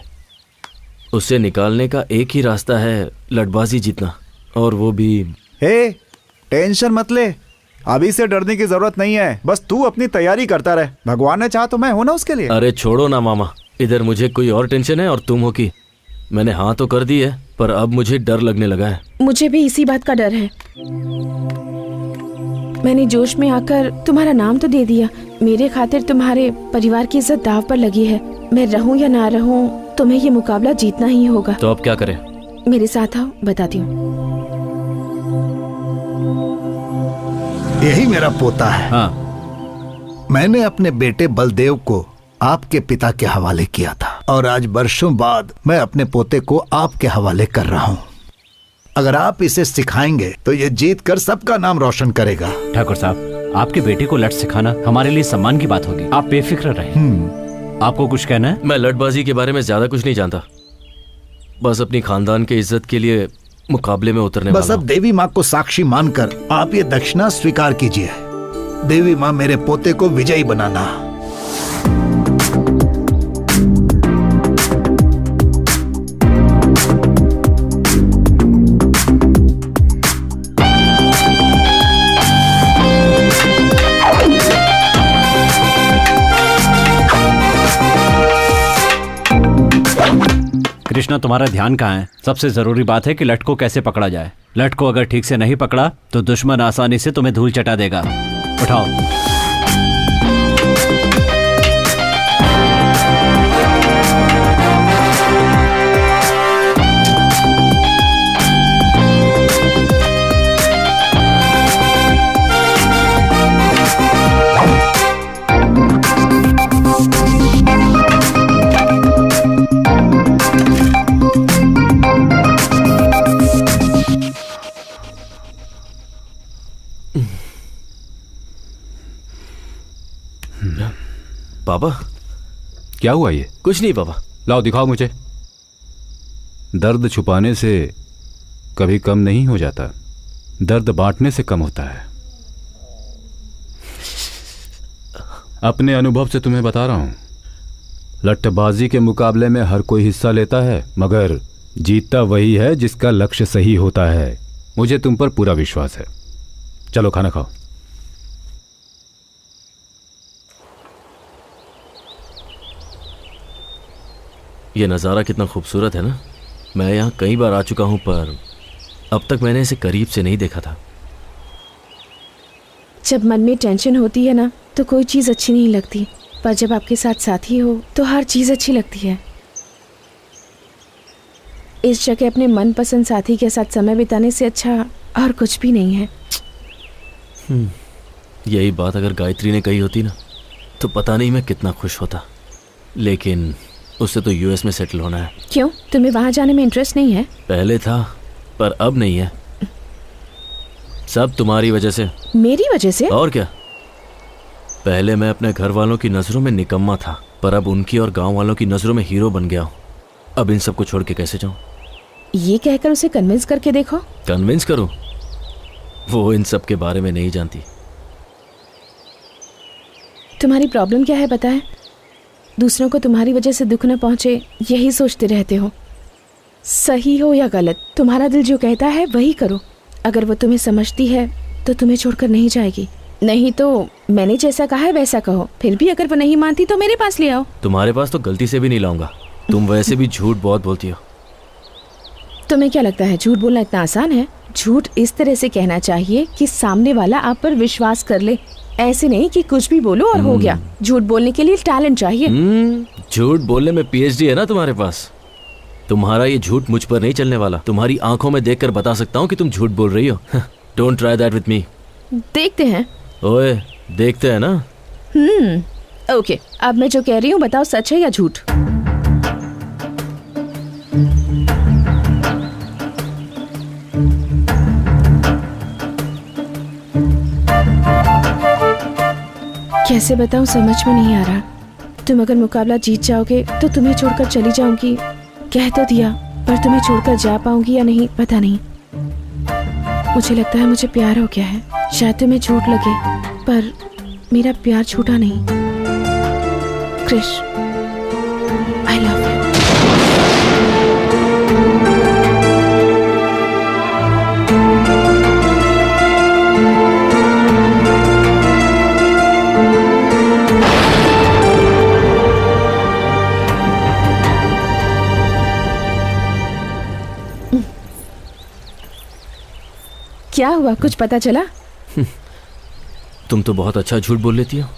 उसे निकालने का एक ही रास्ता है, लठबाजी जीतना, और वो भी। हे टेंशन मत ले, अभी से डरने की जरूरत नहीं है। बस तू अपनी तैयारी करता रहे। भगवान ने चाहा तो मैं हूं ना उसके लिए। अरे छोड़ो ना मामा, इधर मुझे कोई और टेंशन है और तुम हो कि मैंने हाँ तो कर दी है, पर अब मुझे डर लगने लगा है। मुझे भी इसी बात का डर है। मैंने जोश में आकर तुम्हारा नाम तो दे दिया। मेरे खातिर तुम्हारे परिवार की इज्जत दाव पर लगी है। मैं रहूं या ना रहूं, तुम्हें ये मुकाबला जीतना ही होगा। तो अब क्या करें? मेरे साथ आओ, बताती हूँ। यही मेरा पोता है। हाँ। मैंने अपने बेटे बलदेव को आपके पिता के हवाले किया था और आज वर्षों बाद मैं अपने पोते को आपके हवाले कर रहा हूँ। अगर आप इसे सिखाएंगे तो ये जीत कर सबका नाम रोशन करेगा। ठाकुर साहब, आपके बेटे को लठ सिखाना हमारे लिए सम्मान की बात होगी। आप बेफिक्र रहें। आपको कुछ कहना है? मैं लठबाजी के बारे में ज्यादा कुछ नहीं जानता, बस अपनी खानदान के इज्जत के लिए मुकाबले में उतरने बस वाला अब देवी माँ को साक्षी मानकर आप ये दक्षिणा स्वीकार कीजिए। देवी माँ मेरे पोते को विजयी बनाना। कृष्णा, तुम्हारा ध्यान कहाँ है? सबसे जरूरी बात है कि लठ को कैसे पकड़ा जाए। लठ को अगर ठीक से नहीं पकड़ा तो दुश्मन आसानी से तुम्हें धूल चटा देगा। उठाओ। पापा क्या हुआ? ये कुछ नहीं पापा। लाओ दिखाओ मुझे। दर्द छुपाने से कभी कम नहीं हो जाता, दर्द बांटने से कम होता है। अपने अनुभव से तुम्हें बता रहा हूं, लठबाजी के मुकाबले में हर कोई हिस्सा लेता है, मगर जीतता वही है जिसका लक्ष्य सही होता है। मुझे तुम पर पूरा विश्वास है। चलो खाना खाओ। ये नज़ारा कितना खूबसूरत है ना। मैं यहाँ कई बार आ चुका हूँ, पर अब तक मैंने इसे करीब से नहीं देखा था। जब मन में टेंशन होती है ना तो कोई चीज़ अच्छी नहीं लगती, पर जब आपके साथ साथी हो तो हर चीज़ अच्छी लगती है। इस जगह अपने मनपसंद साथी के साथ समय बिताने से अच्छा और कुछ भी नहीं है। यही बात अगर गायत्री ने कही होती ना तो पता नहीं मैं कितना खुश होता, लेकिन उससे तो यूएस में सेटल होना है। क्यों, तुम्हें वहां जाने में इंटरेस्ट नहीं है? पहले था पर अब नहीं है। सब तुम्हारी वजह से। मेरी वजह से? और क्या। पहले मैं अपने घर वालों की नजरों में निकम्मा था, पर अब उनकी और गांव वालों की नजरों में हीरो बन गया हूँ। अब इन सबको छोड़ के कैसे जाऊं? ये कहकर उसे कन्विंस करके देखो। कन्विंस करूं? वो इन सब के बारे में नहीं जानती। तुम्हारी प्रॉब्लम क्या है पता है? दूसरों को तुम्हारी वजह से दुख न पहुंचे यही सोचते रहते हो। सही हो या गलत, तुम्हारा दिल जो कहता है वही करो। अगर वो तुम्हें समझती है तो तुम्हें छोड़कर नहीं जाएगी, नहीं तो मैंने जैसा कहा है वैसा कहो। फिर भी अगर वो नहीं मानती तो मेरे पास ले आओ। तुम्हारे पास तो गलती से भी नहीं लाऊंगा। तुम वैसे भी झूठ बहुत बोलती हो। तुम्हें क्या लगता है झूठ बोलना इतना आसान है? झूठ इस तरह से कहना चाहिए कि सामने वाला आप पर विश्वास कर ले, ऐसे नहीं कि कुछ भी बोलो और हो गया। झूठ बोलने के लिए टैलेंट चाहिए। झूठ बोलने में पीएचडी है ना तुम्हारे पास। तुम्हारा ये झूठ मुझ पर नहीं चलने वाला। तुम्हारी आंखों में देखकर बता सकता हूँ कि तुम झूठ बोल रही हो। Don't try that with me. देखते हैं। ओए, देखते हैं ना। ओके, अब मैं जो कह रही हूँ बताओ सच है या झूठ? कैसे बताऊं, समझ में नहीं आ रहा। तुम अगर मुकाबला जीत जाओगे तो तुम्हें छोड़कर चली जाऊंगी, कह तो दिया, पर तुम्हें छोड़कर जा पाऊंगी या नहीं पता नहीं। मुझे लगता है मुझे प्यार हो गया है। शायद तुम्हें झूठ लगे पर मेरा प्यार छूटा नहीं। Krish, I love you. क्या हुआ, कुछ पता चला? तुम तो बहुत अच्छा झूठ बोल लेती हो।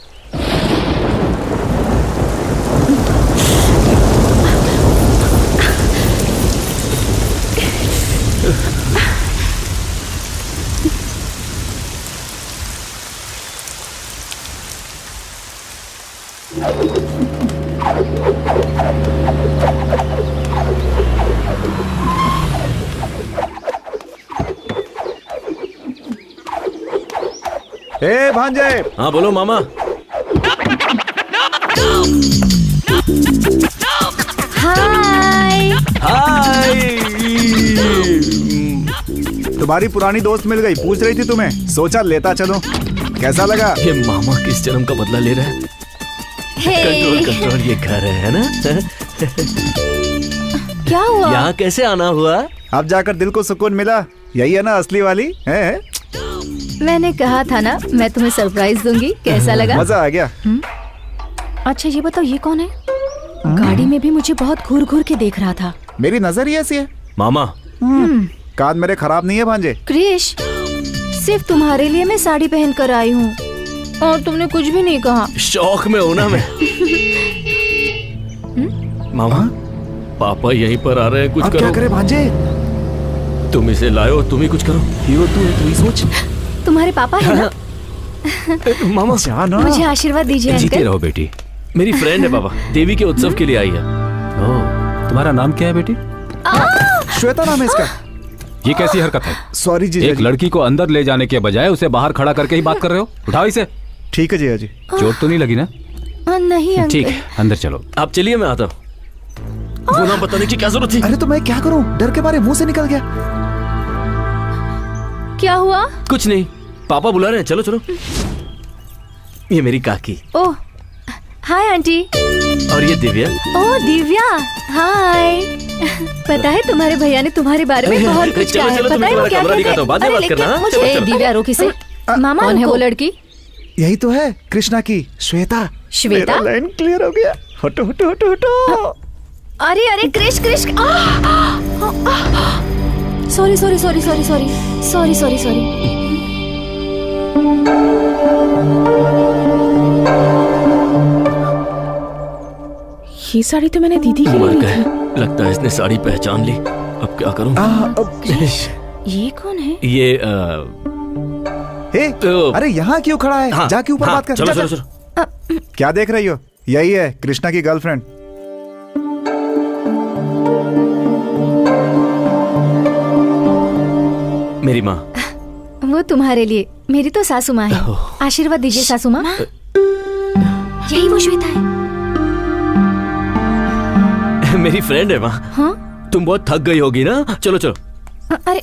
ए भांजे। हाँ बोलो मामा। हाय। हाय। तुम्हारी पुरानी दोस्त मिल गई, पूछ रही थी तुम्हें, सोचा लेता चलो। कैसा लगा? ये मामा किस जन्म का बदला ले रहा है? कंट्रोल कंट्रोल, ये घर है ना? क्या हुआ? यहाँ कैसे आना हुआ? अब जाकर दिल को सुकून मिला। यही है ना असली वाली है? मैंने कहा था ना मैं तुम्हें सरप्राइज दूंगी। कैसा लगा? मजा आ गया। अच्छा ये बताओ ये कौन है? गाड़ी में भी मुझे बहुत घूर घूर के देख रहा था। मेरी नजर ही ऐसी है। मामा। कान मेरे खराब नहीं है भांजे। क्रिश, सिर्फ तुम्हारे लिए मैं साड़ी पहन कर आई हूँ और तुमने कुछ भी नहीं कहा। शौक में हूँ ना मैं। मामा, पापा यहीं पर आ रहे हैं, कुछ करो। क्या करे भांजे? तुम इसे लाओ, तुम ही कुछ करो। हीरो तू है, तू ही सोच। तुम्हारे पापा है ना? मामा जाना। मुझे आशीर्वाद दीजिए जीते अंकल। रहो बेटी। मेरी फ्रेंड है पापा, देवी के उत्सव के लिए आई है। तुम्हारा नाम क्या है बेटी? श्वेता नाम है इसका। ये कैसी हरकत है? सॉरी जी। एक लड़की को अंदर ले जाने के बजाय उसे बाहर खड़ा करके ही बात कर रहे हो। उठाओ इसे। ठीक है जीजा जी। चोट तो नहीं लगी ना? नहीं अंकल। ठीक है, अंदर चलो। आप चलिए, मैं आता हूँ। वो नाम बताने की क्या जरूरत थी? अरे तो मैं क्या करूं, डर के मारे मुंह से निकल गया। क्या हुआ? कुछ नहीं, पापा बुला रहे हैं, चलो चलो। ये मेरी काकी। ओह हाय आंटी। और ये दिव्या। ओह दिव्या, हाय। पता है तुम्हारे भैया ने तुम्हारे बारे में बहुत कुछ कहा है। पता है वो क्या कहते हैं? बाद में बात करना। मुझे दिव्या रोकी से। मामा कौन है वो लड़की? यही तो है, कृष्णा की श्वेता। श्वेता? लाइन क्लियर हो गया। हटो हटो हटो हटो। अरे अरे Krish Krish. Sorry sorry sorry sorry sorry sorry sorry sorry. ये साड़ी तो मैंने दीदी की ली थी। लगता है इसने साड़ी पहचान ली। अब क्या करूं? ये कौन है? ये हे, अरे यहाँ क्यों खड़ा है? हाँ, जाके ऊपर हाँ, बात कर। चलो, जा, चलो, जा। क्या देख रही हो? यही है कृष्णा की गर्लफ्रेंड। मेरी माँ। वो तुम्हारे लिए। मेरी तो सासू माँ है। आशीर्वाद दीजिए सासू माँ। यही वो श्वेता है। मेरी फ्रेंड है माँ। हाँ? तुम बहुत थक गई होगी ना, चलो चलो। अरे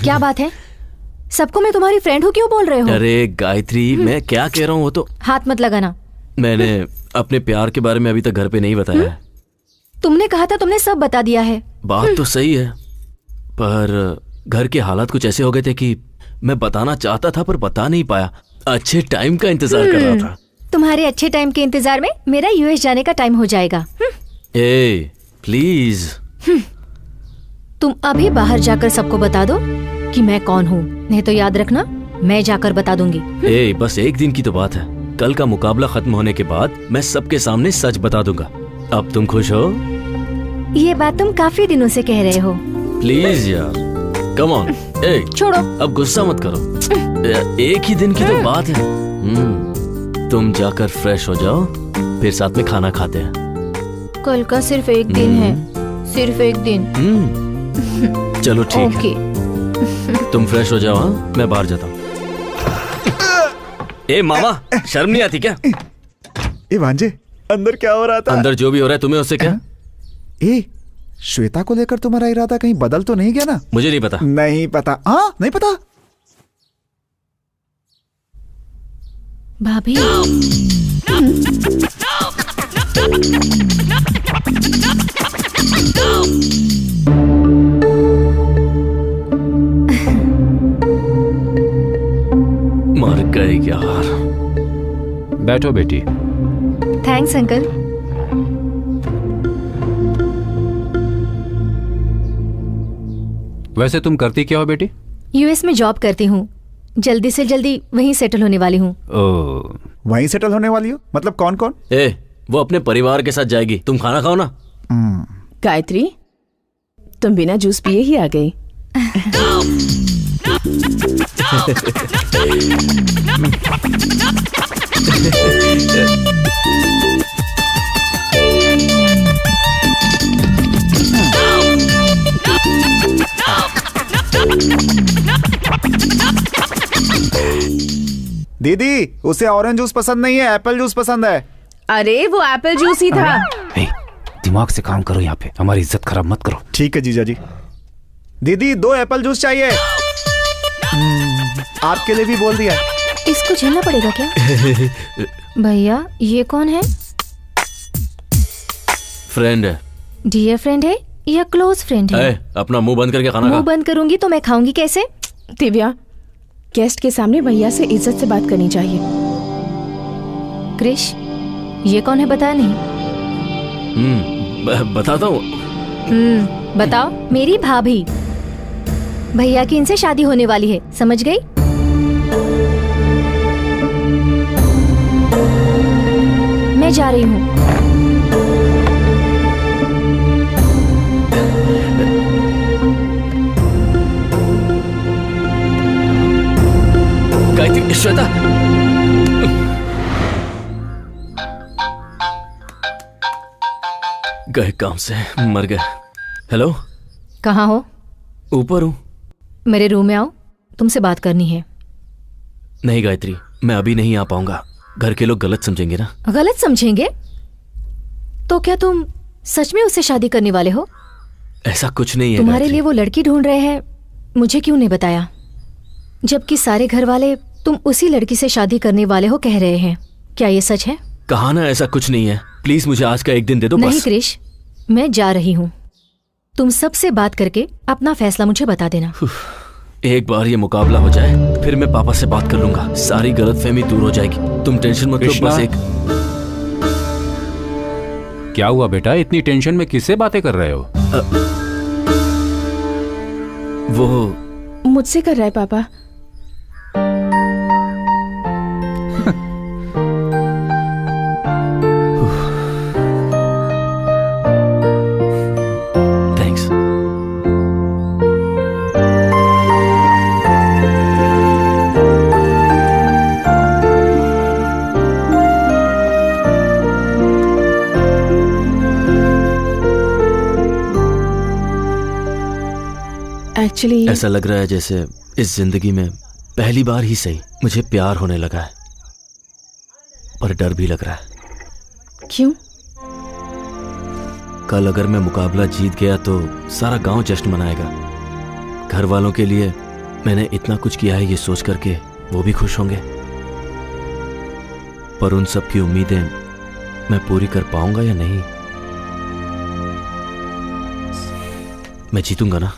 क्या बात है? सबको मैं तुम्हारी फ्रेंड हूँ क्यों बोल रहे हो? अरे गायत्री, मैं क्या कह रहा हूँ वो तो। हाथ मत लगाना। मैंने अपने प्यार के बारे में अभी तक घर पे नहीं बताया है। तुमने कहा था तुमने सब बता दिया है। बात तो सही है, पर घर के हालात कुछ ऐसे हो गए थे कि मैं बताना चाहता था पर बता नहीं पाया। अच्छे टाइम का इंतजार कर रहा था। तुम्हारे अच्छे टाइम के इंतजार में मेरा यूएस जाने का टाइम हो जाएगा। ए, प्लीज। तुम अभी बाहर जाकर सबको बता दो कि मैं कौन हूँ, नहीं तो याद रखना मैं जाकर बता दूंगी। ए, बस एक दिन की तो बात है। कल का मुकाबला खत्म होने के बाद मैं सबके सामने सच बता दूंगा। अब तुम खुश हो? ये बात तुम काफी दिनों से कह रहे हो। प्लीज यार, कम ऑन। ए, छोड़ो। अब गुस्सा मत करो। एक ही दिन की तो बात है। तुम जाकर फ्रेश हो जाओ, फिर साथ में खाना खाते हैं। कल का सिर्फ एक दिन है, सिर्फ एक दिन। चलो ठीक है, तुम फ्रेश हो जाओ। हाँ, मैं बाहर जाता हूँ। ए मामा, शर्म नहीं आती क्या? ए भांजे, अंदर क्या हो रहा था? अंदर जो भी हो रहा है तुम्हें उससे क्या? ए, श्वेता को लेकर तुम्हारा इरादा कहीं बदल तो नहीं गया ना? मुझे नहीं पता। नहीं पता? हाँ, नहीं पता। भाभी। मर गए यार। बैठो बेटी। Thanks uncle. वैसे तुम करती क्या हो बेटी? यूएस में जॉब करती हूँ। जल्दी से जल्दी वहीं सेटल होने वाली हूँ। वहीं सेटल होने वाली हो? मतलब कौन कौन? ए, वो अपने परिवार के साथ जाएगी। तुम खाना खाओ ना। गायत्री, तुम बिना जूस पिए ही आ गई। दीदी, उसे ऑरेंज जूस पसंद नहीं है, एप्पल जूस पसंद है। अरे वो एप्पल जूस ही था। दिमाग से काम करो, यहाँ पे हमारी इज्जत खराब मत करो। ठीक है जीजा जी। दीदी, 2 एप्पल जूस चाहिए। आपके लिए भी बोल दिया। इसको झेलना पड़ेगा क्या? भैया, ये कौन है? फ्रेंड है। डियर फ्रेंड है या क्लोज फ्रेंड है? अपना मुंह बंद करके खाना खा। मुंह बंद करूंगी तो मैं खाऊंगी कैसे? दिव्या, गेस्ट के सामने भैया से इज्जत से बात करनी चाहिए। क्रिश, ये कौन है बताया नहीं? बताता हूँ। बताओ। मेरी भाभी। भैया की इनसे शादी होने वाली है, समझ गई? मैं जा रही हूँ। गायत्री, श्वेता। गए काम से, मर गए। हेलो, कहाँ हो? ऊपर हूँ। मेरे रूम में आओ, तुमसे बात करनी है। नहीं गायत्री, मैं अभी नहीं आ पाऊंगा। घर के लोग गलत समझेंगे ना। गलत समझेंगे? तो क्या तुम सच में उससे शादी करने वाले हो? ऐसा कुछ नहीं है। तुम्हारे लिए वो लड़की ढूंढ रहे हैं, मुझे क्यों नहीं बताया? जबकि सारे घर वाले तुम उसी लड़की से शादी करने वाले हो कह रहे हैं। क्या ये सच है? कहा ना ऐसा कुछ नहीं है। प्लीज मुझे आज का एक दिन दे दो। नहीं बस। क्रिश, मैं जा रही हूँ। तुम सबसे बात करके अपना फैसला मुझे बता देना। एक बार ये मुकाबला हो जाए, फिर मैं पापा से बात कर लूंगा। सारी गलतफहमी दूर हो जाएगी। तुम टेंशन मत लो। बस एक। क्या हुआ बेटा, इतनी टेंशन में किससे बातें कर रहे हो? वो मुझसे कर रहा है पापा। एक्चुअली ऐसा लग रहा है जैसे इस जिंदगी में पहली बार ही सही मुझे प्यार होने लगा है, पर डर भी लग रहा है। क्यों? कल अगर मैं मुकाबला जीत गया तो सारा गांव जश्न मनाएगा। घर वालों के लिए मैंने इतना कुछ किया है ये सोच करके वो भी खुश होंगे, पर उन सब की उम्मीदें मैं पूरी कर पाऊंगा या नहीं? मैं जीतूंगा ना?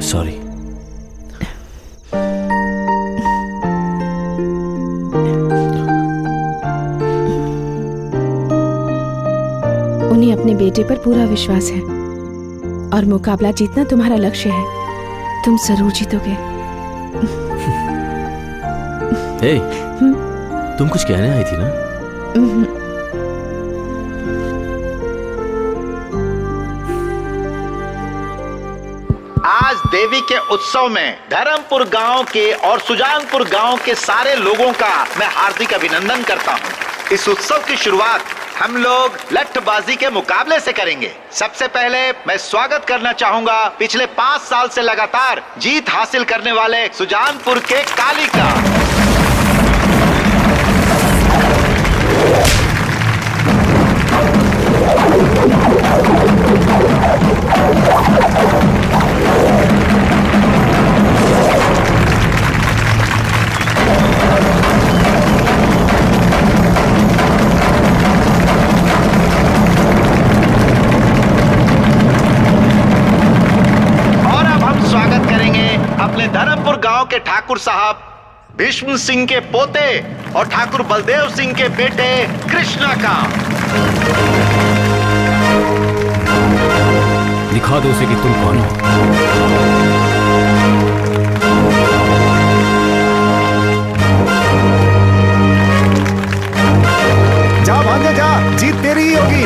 सॉरी। उन्हें अपने बेटे पर पूरा विश्वास है और मुकाबला जीतना तुम्हारा लक्ष्य है। तुम जरूर जीतोगे। हे, तुम कुछ कहने आई थी ना? आज देवी के उत्सव में धर्मपुर गांव के और सुजानपुर गांव के सारे लोगों का मैं हार्दिक अभिनंदन करता हूं। इस उत्सव की शुरुआत हम लोग लठबाजी के मुकाबले से करेंगे। सबसे पहले मैं स्वागत करना चाहूंगा पिछले 5 साल से लगातार जीत हासिल करने वाले सुजानपुर के काली का। अपने धर्मपुर गांव के ठाकुर साहब भीष्म सिंह के पोते और ठाकुर बलदेव सिंह के बेटे कृष्णा का। दिखा दो उसे कि तुम कौन हो। जा भागे जा, जीत तेरी ही होगी।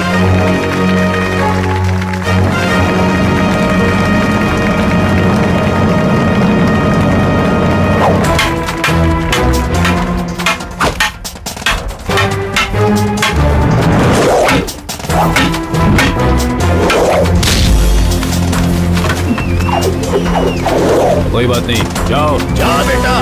कोई बात नहीं, जाओ। जा बेटा।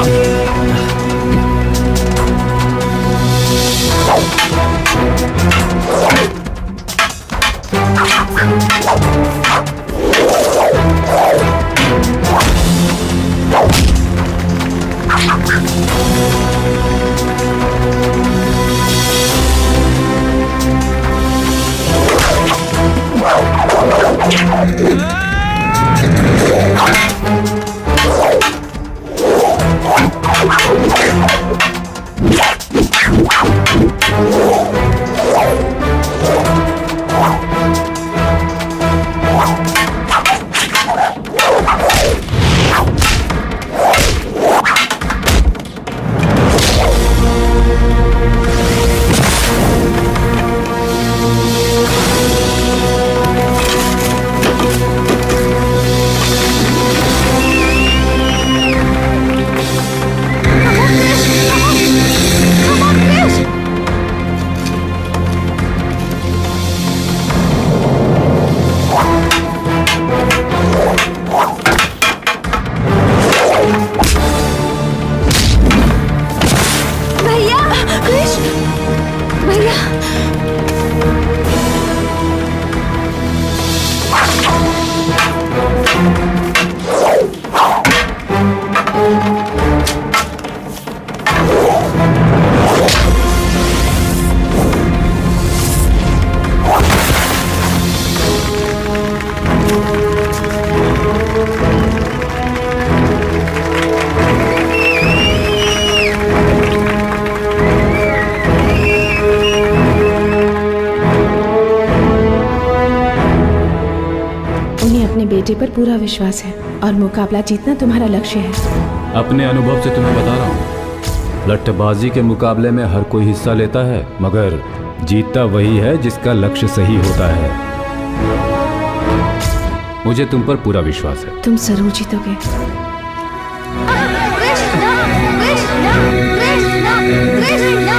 बेटे पर पूरा विश्वास है और मुकाबला जीतना तुम्हारा लक्ष्य है। अपने अनुभव से तुम्हें बता रहा हूँ, लट्ठबाजी के मुकाबले में हर कोई हिस्सा लेता है, मगर जीतता वही है जिसका लक्ष्य सही होता है। मुझे तुम पर पूरा विश्वास है। तुम जरूर जीतोगे। कृष्णा कृष्णा कृष्णा कृष्णा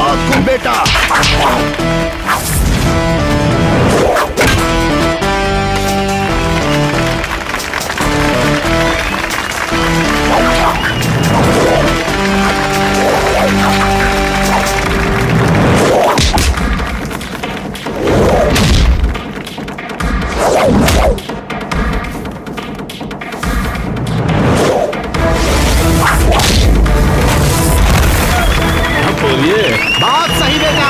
बहुत खूब बेटा। बहुत सही बेटा।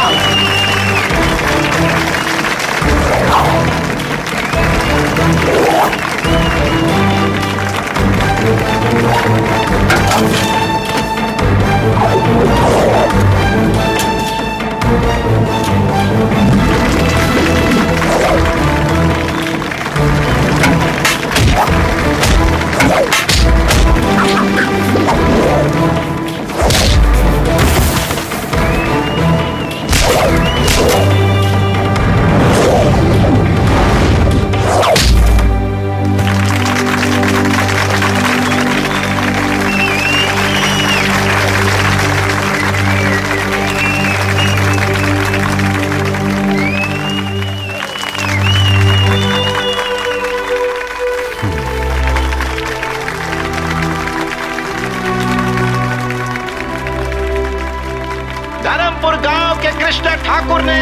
धर्मपुर गांव के कृष्ण ठाकुर ने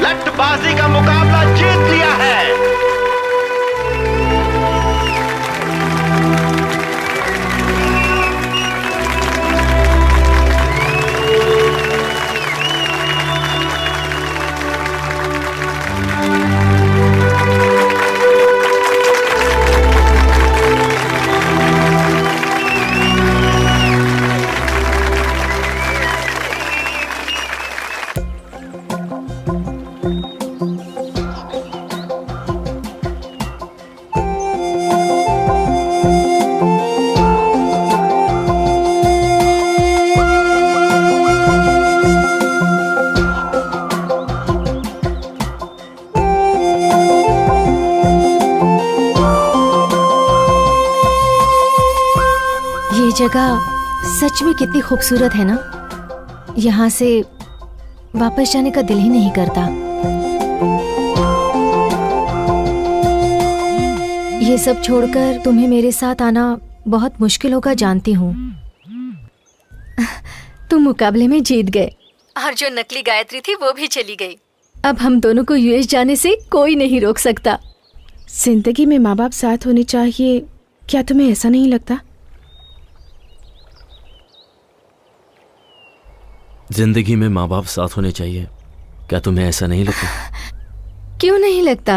लठबाजी का मुकाबला जीत लिया है। जगह सच में कितनी खूबसूरत है ना। यहाँ से वापस जाने का दिल ही नहीं करता। ये सब छोड़कर तुम्हें मेरे साथ आना बहुत मुश्किल होगा, जानती हूँ। तुम मुकाबले में जीत गए और जो नकली गायत्री थी वो भी चली गई। अब हम दोनों को यूएस जाने से कोई नहीं रोक सकता। जिंदगी में माँ बाप साथ होने चाहिए, क्या तुम्हें ऐसा नहीं लगता? जिंदगी में माँ बाप साथ होने चाहिए, क्या तुम्हें ऐसा नहीं लगता? क्यों नहीं लगता?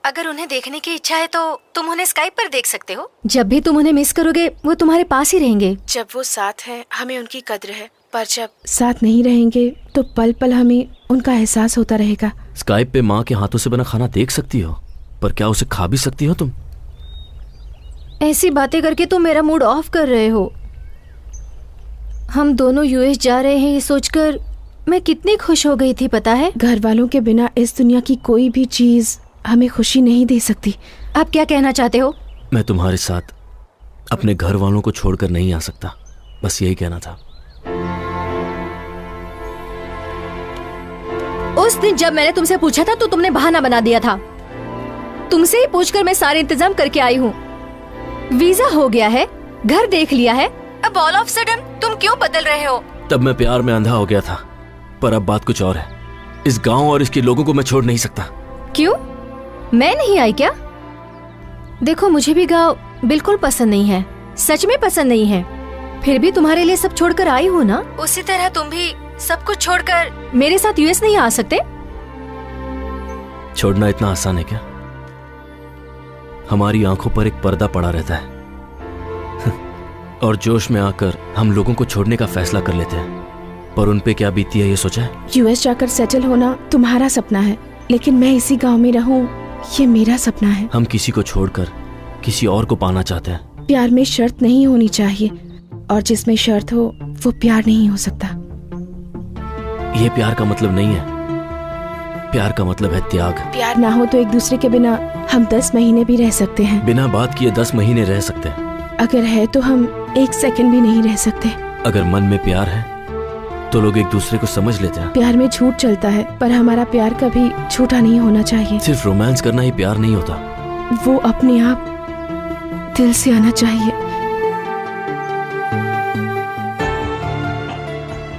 अगर उन्हें देखने की इच्छा है तो तुम उन्हें स्काइप पर देख सकते हो। जब भी तुम उन्हें मिस करोगे वो तुम्हारे पास ही रहेंगे। जब वो साथ हैं हमें उनकी कद्र है, पर जब साथ नहीं रहेंगे तो पल पल हमें उनका एहसास होता रहेगा। स्काइप पे माँ के हाथों से बना खाना देख सकती हो, पर क्या उसे खा भी सकती हो तुम? ऐसी बातें करके तुम मेरा मूड ऑफ कर रहे हो। हम दोनों यूएस जा रहे हैं ये सोचकर मैं कितनी खुश हो गई थी, पता है? घर वालों के बिना इस दुनिया की कोई भी चीज हमें खुशी नहीं दे सकती। आप क्या कहना चाहते हो? मैं तुम्हारे साथ अपने घर वालों को छोड़कर नहीं आ सकता, बस यही कहना था। उस दिन जब मैंने तुमसे पूछा था तो तुमने बहाना बना दिया था। तुमसे ही पूछकर मैं सारे इंतजाम करके आई हूँ। वीजा हो गया है, घर देख लिया है, अब ऑल ऑफ सडन तुम क्यों बदल रहे हो? तब मैं प्यार में अंधा हो गया था, पर अब बात कुछ और है। इस गांव और इसके लोगों को मैं छोड़ नहीं सकता। क्यों? मैं नहीं आई क्या? देखो मुझे भी गांव बिल्कुल पसंद नहीं है, सच में पसंद नहीं है, फिर भी तुम्हारे लिए सब छोड़कर आई हूँ ना। उसी तरह तुम भी सब कुछ छोड़कर मेरे साथ यूएस नहीं आ सकते? छोड़ना इतना आसान है क्या? हमारी आंखों पर एक पर्दा पड़ा रहता है और जोश में आकर हम लोगों को छोड़ने का फैसला कर लेते हैं, पर उन पे क्या बीती है ये सोचा है? यूएस जाकर सेटल होना तुम्हारा सपना है, लेकिन मैं इसी गांव में रहूं ये मेरा सपना है। हम किसी को छोड़कर किसी और को पाना चाहते हैं। प्यार में शर्त नहीं होनी चाहिए, और जिसमें शर्त हो वो प्यार नहीं हो सकता। ये प्यार का मतलब नहीं है, प्यार का मतलब है त्याग। प्यार ना हो तो एक दूसरे के बिना हम 10 महीने भी रह सकते हैं। बिना बात किए 10 महीने रह सकते हैं। अगर है तो हम 1 सेकंड भी नहीं रह सकते। अगर मन में प्यार है तो लोग एक दूसरे को समझ लेते हैं। प्यार में झूठ चलता है, पर हमारा प्यार कभी झूठा नहीं होना चाहिए। सिर्फ रोमांस करना ही प्यार नहीं होता, वो अपने आप दिल से आना चाहिए।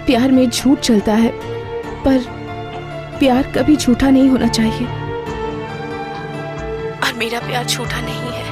प्यार में झूठ चलता है, पर प्यार कभी झूठा नहीं होना चाहिए। और मेरा प्यार झूठा नहीं है।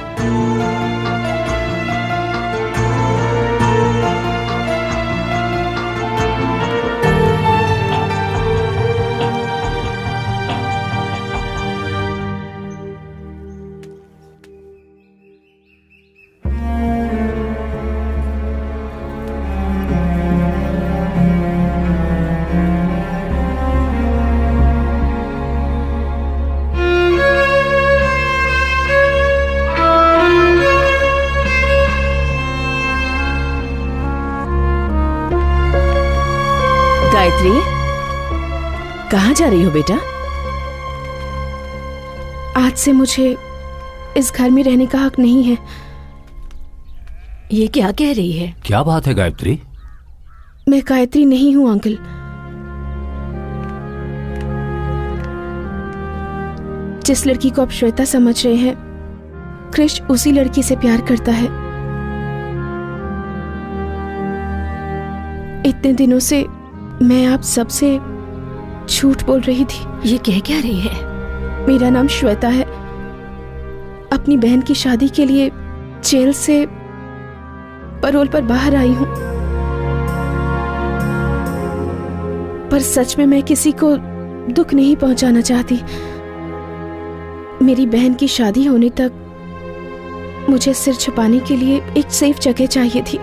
गायत्री, कहाँ जा रही हो बेटा? आज से मुझे इस घर में रहने का हक नहीं है। ये क्या कह रही है? क्या बात है गायत्री? मैं गायत्री नहीं हूँ अंकल। जिस लड़की को आप श्वेता समझ रहे हैं, कृष उसी लड़की से प्यार करता है। इतने दिनों से मैं आप सबसे झूठ बोल रही थी। ये कह क्या रही है? मेरा नाम श्वेता है। अपनी बहन की शादी के लिए जेल से पैरोल पर बाहर आई हूं, पर सच में मैं किसी को दुख नहीं पहुंचाना चाहती। मेरी बहन की शादी होने तक मुझे सिर छुपाने के लिए एक सेफ जगह चाहिए थी।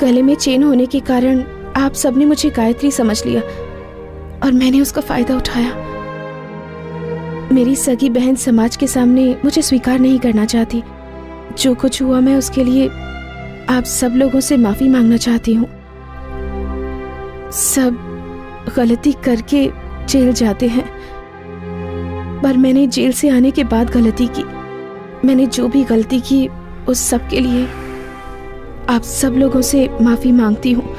गले में चेन होने के कारण आप सबने मुझे गायत्री समझ लिया और मैंने उसका फायदा उठाया। मेरी सगी बहन समाज के सामने मुझे स्वीकार नहीं करना चाहती। जो कुछ हुआ मैं उसके लिए आप सब लोगों से माफी मांगना चाहती हूँ। सब गलती करके जेल जाते हैं, पर मैंने जेल से आने के बाद गलती की। मैंने जो भी गलती की उस सब के लिए आप सब लोगों से माफी मांगती हूँ।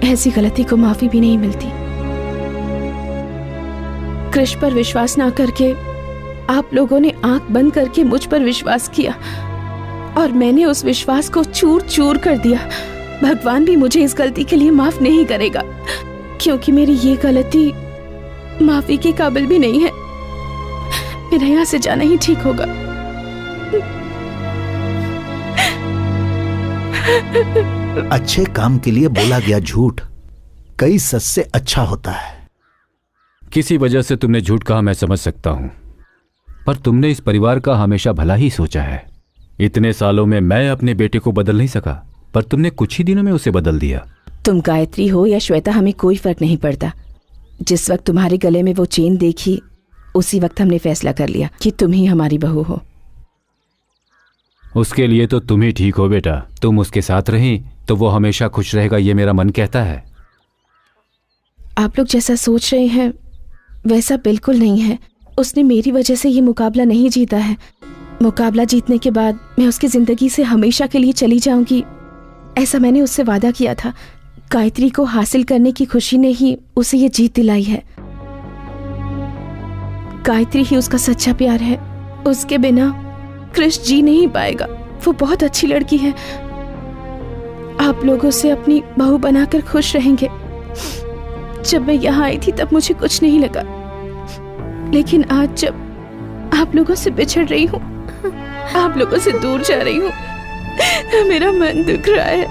ऐसी गलती को माफी भी नहीं मिलती। कृष पर विश्वास ना करके आप लोगों ने आंख बंद करके मुझ पर विश्वास किया और मैंने उस विश्वास को चूर चूर कर दिया। भगवान भी मुझे इस गलती के लिए माफ नहीं करेगा, क्योंकि मेरी ये गलती माफी के काबिल भी नहीं है। मेरा यहाँ से जाना ही ठीक होगा। अच्छे काम के लिए बोला गया झूठ कई सच से अच्छा होता है। किसी वजह से तुमने झूठ कहा, मैं समझ सकता हूं, पर तुमने इस परिवार का हमेशा भला ही सोचा है। इतने सालों में मैं अपने बेटे को बदल नहीं सका, पर तुमने कुछ ही दिनों में उसे बदल दिया। तुम गायत्री हो या श्वेता, हमें कोई फर्क नहीं पड़ता। जिस वक्त तुम्हारे गले में वो चेन देखी, उसी वक्त हमने फैसला कर लिया कि तुम ही हमारी बहू हो। उसके लिए तो तुम ही ठीक हो बेटा। तुम उसके साथ रही तो वो हमेशा खुश रहेगा, ये मेरा मन कहता है। आप लोग जैसा सोच रहे हैं वैसा बिल्कुल नहीं है। उसने मेरी वजह से ये मुकाबला नहीं जीता है। मुकाबला जीतने के बाद मैं उसकी जिंदगी से हमेशा के लिए चली जाऊंगी, ऐसा मैंने उससे वादा किया था। गायत्री को हासिल करने की खुशी ने ही उसे ये जीत दिलाई है। गायत्री ही उसका सच्चा प्यार है। उसके बिना कृष जी नहीं पाएगा। वो बहुत अच्छी लड़की है। आप लोगों से अपनी बहू बनाकर खुश रहेंगे। जब मैं यहाँ आई थी तब मुझे कुछ नहीं लगा, लेकिन आज जब आप लोगों से बिछड़ रही हूँ, आप लोगों से दूर जा रही हूँ, तो मेरा मन दुख रहा है।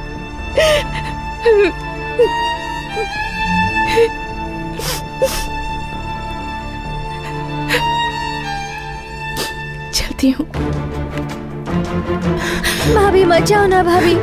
चलती हूँ। भाभी मत जाओ ना भाभी।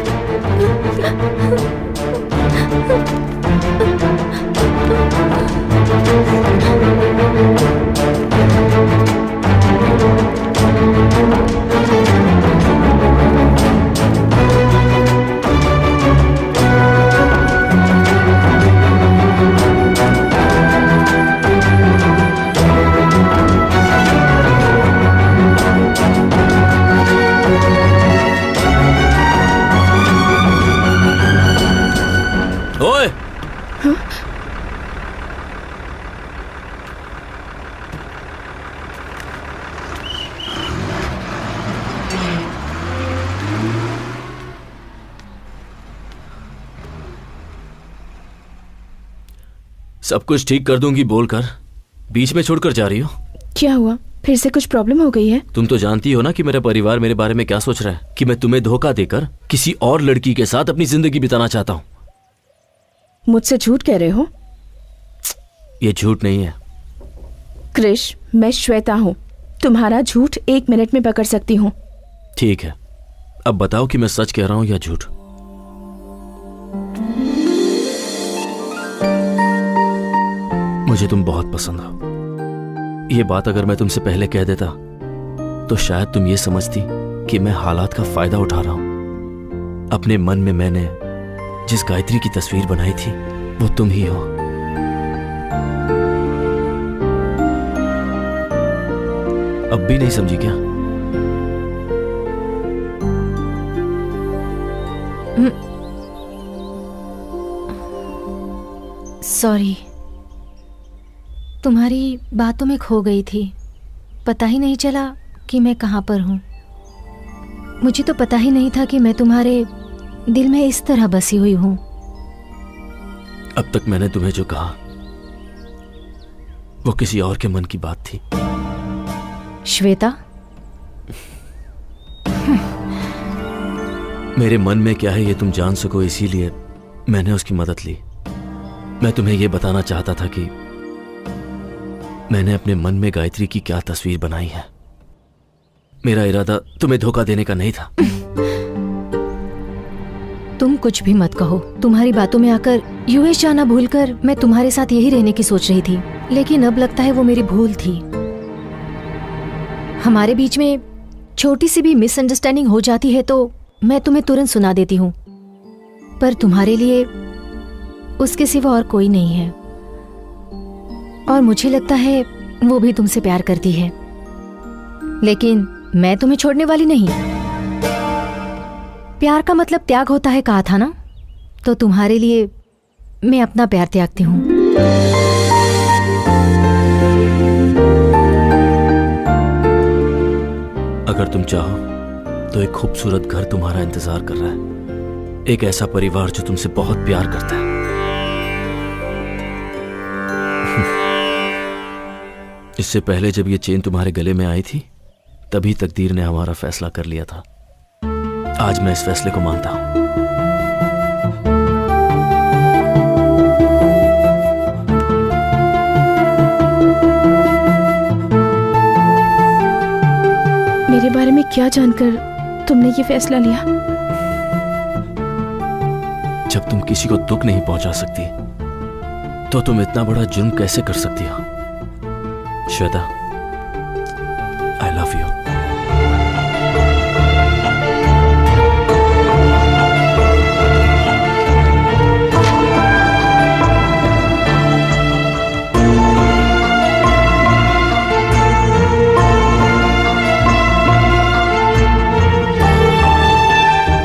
हाँ? सब कुछ ठीक कर दूंगी बोलकर बीच में छोड़कर जा रही हो। क्या हुआ, फिर से कुछ प्रॉब्लम हो गई है? तुम तो जानती हो ना कि मेरा परिवार मेरे बारे में क्या सोच रहा है, कि मैं तुम्हें धोखा देकर किसी और लड़की के साथ अपनी जिंदगी बिताना चाहता हूँ। मुझसे झूठ कह रहे हो? ये झूठ नहीं है क्रिश, मैं श्वेता हूँ। तुम्हारा झूठ 1 मिनट में पकड़ सकती हूँ। ठीक है, अब बताओ कि मैं सच कह रहा हूँ या झूठ। मुझे तुम बहुत पसंद हो। ये बात अगर मैं तुमसे पहले कह देता तो शायद तुम ये समझती कि मैं हालात का फायदा उठा रहा हूं। अपने मन में मैंने जिस गायत्री की तस्वीर बनाई थी वो तुम ही हो। अब भी नहीं समझी क्या? सॉरी, तुम्हारी बातों में खो गई थी। पता ही नहीं चला कि मैं कहाँ पर हूँ। मुझे तो पता ही नहीं था कि मैं तुम्हारे दिल में इस तरह बसी हुई हूँ। अब तक मैंने तुम्हें जो कहा वो किसी और के मन की बात थी। श्वेता, मेरे मन में क्या है ये तुम जान सको, इसीलिए मैंने उसकी मदद ली। मैं तुम्हें यह बताना चाहता था कि मैंने अपने मन में गायत्री की क्या तस्वीर बनाई है। मेरा इरादा तुम्हें धोखा देने का नहीं था। तुम कुछ भी मत कहो। तुम्हारी बातों में आकर यूएस जाना भूलकर मैं तुम्हारे साथ यही रहने की सोच रही थी, लेकिन अब लगता है वो मेरी भूल थी। हमारे बीच में छोटी सी भी मिसअंडरस्टैंडिंग हो जाती है तो मैं तुम्हें तुरंत सुना देती हूँ, पर तुम्हारे लिए उसके सिवा और कोई नहीं है। और मुझे लगता है वो भी तुमसे प्यार करती है, लेकिन मैं तुम्हें छोड़ने वाली नहीं। प्यार का मतलब त्याग होता है कहा था ना, तो तुम्हारे लिए मैं अपना प्यार त्यागती हूँ। अगर तुम चाहो तो एक खूबसूरत घर तुम्हारा इंतजार कर रहा है, एक ऐसा परिवार जो तुमसे बहुत प्यार करता है। इससे पहले जब ये चेन तुम्हारे गले में आई थी तभी तकदीर ने हमारा फैसला कर लिया था। आज मैं इस फैसले को मानता हूं। मेरे बारे में क्या जानकर तुमने ये फैसला लिया? जब तुम किसी को दुख नहीं पहुंचा सकती तो तुम इतना बड़ा जुर्म कैसे कर सकती हो? Shweta, I love you.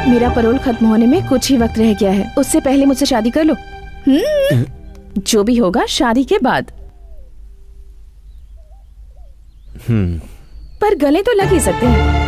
मेरा परोल खत्म होने में कुछ ही वक्त रह गया है। उससे पहले मुझसे शादी कर लो। जो भी होगा शादी के बाद। पर गले तो लग ही सकते हैं।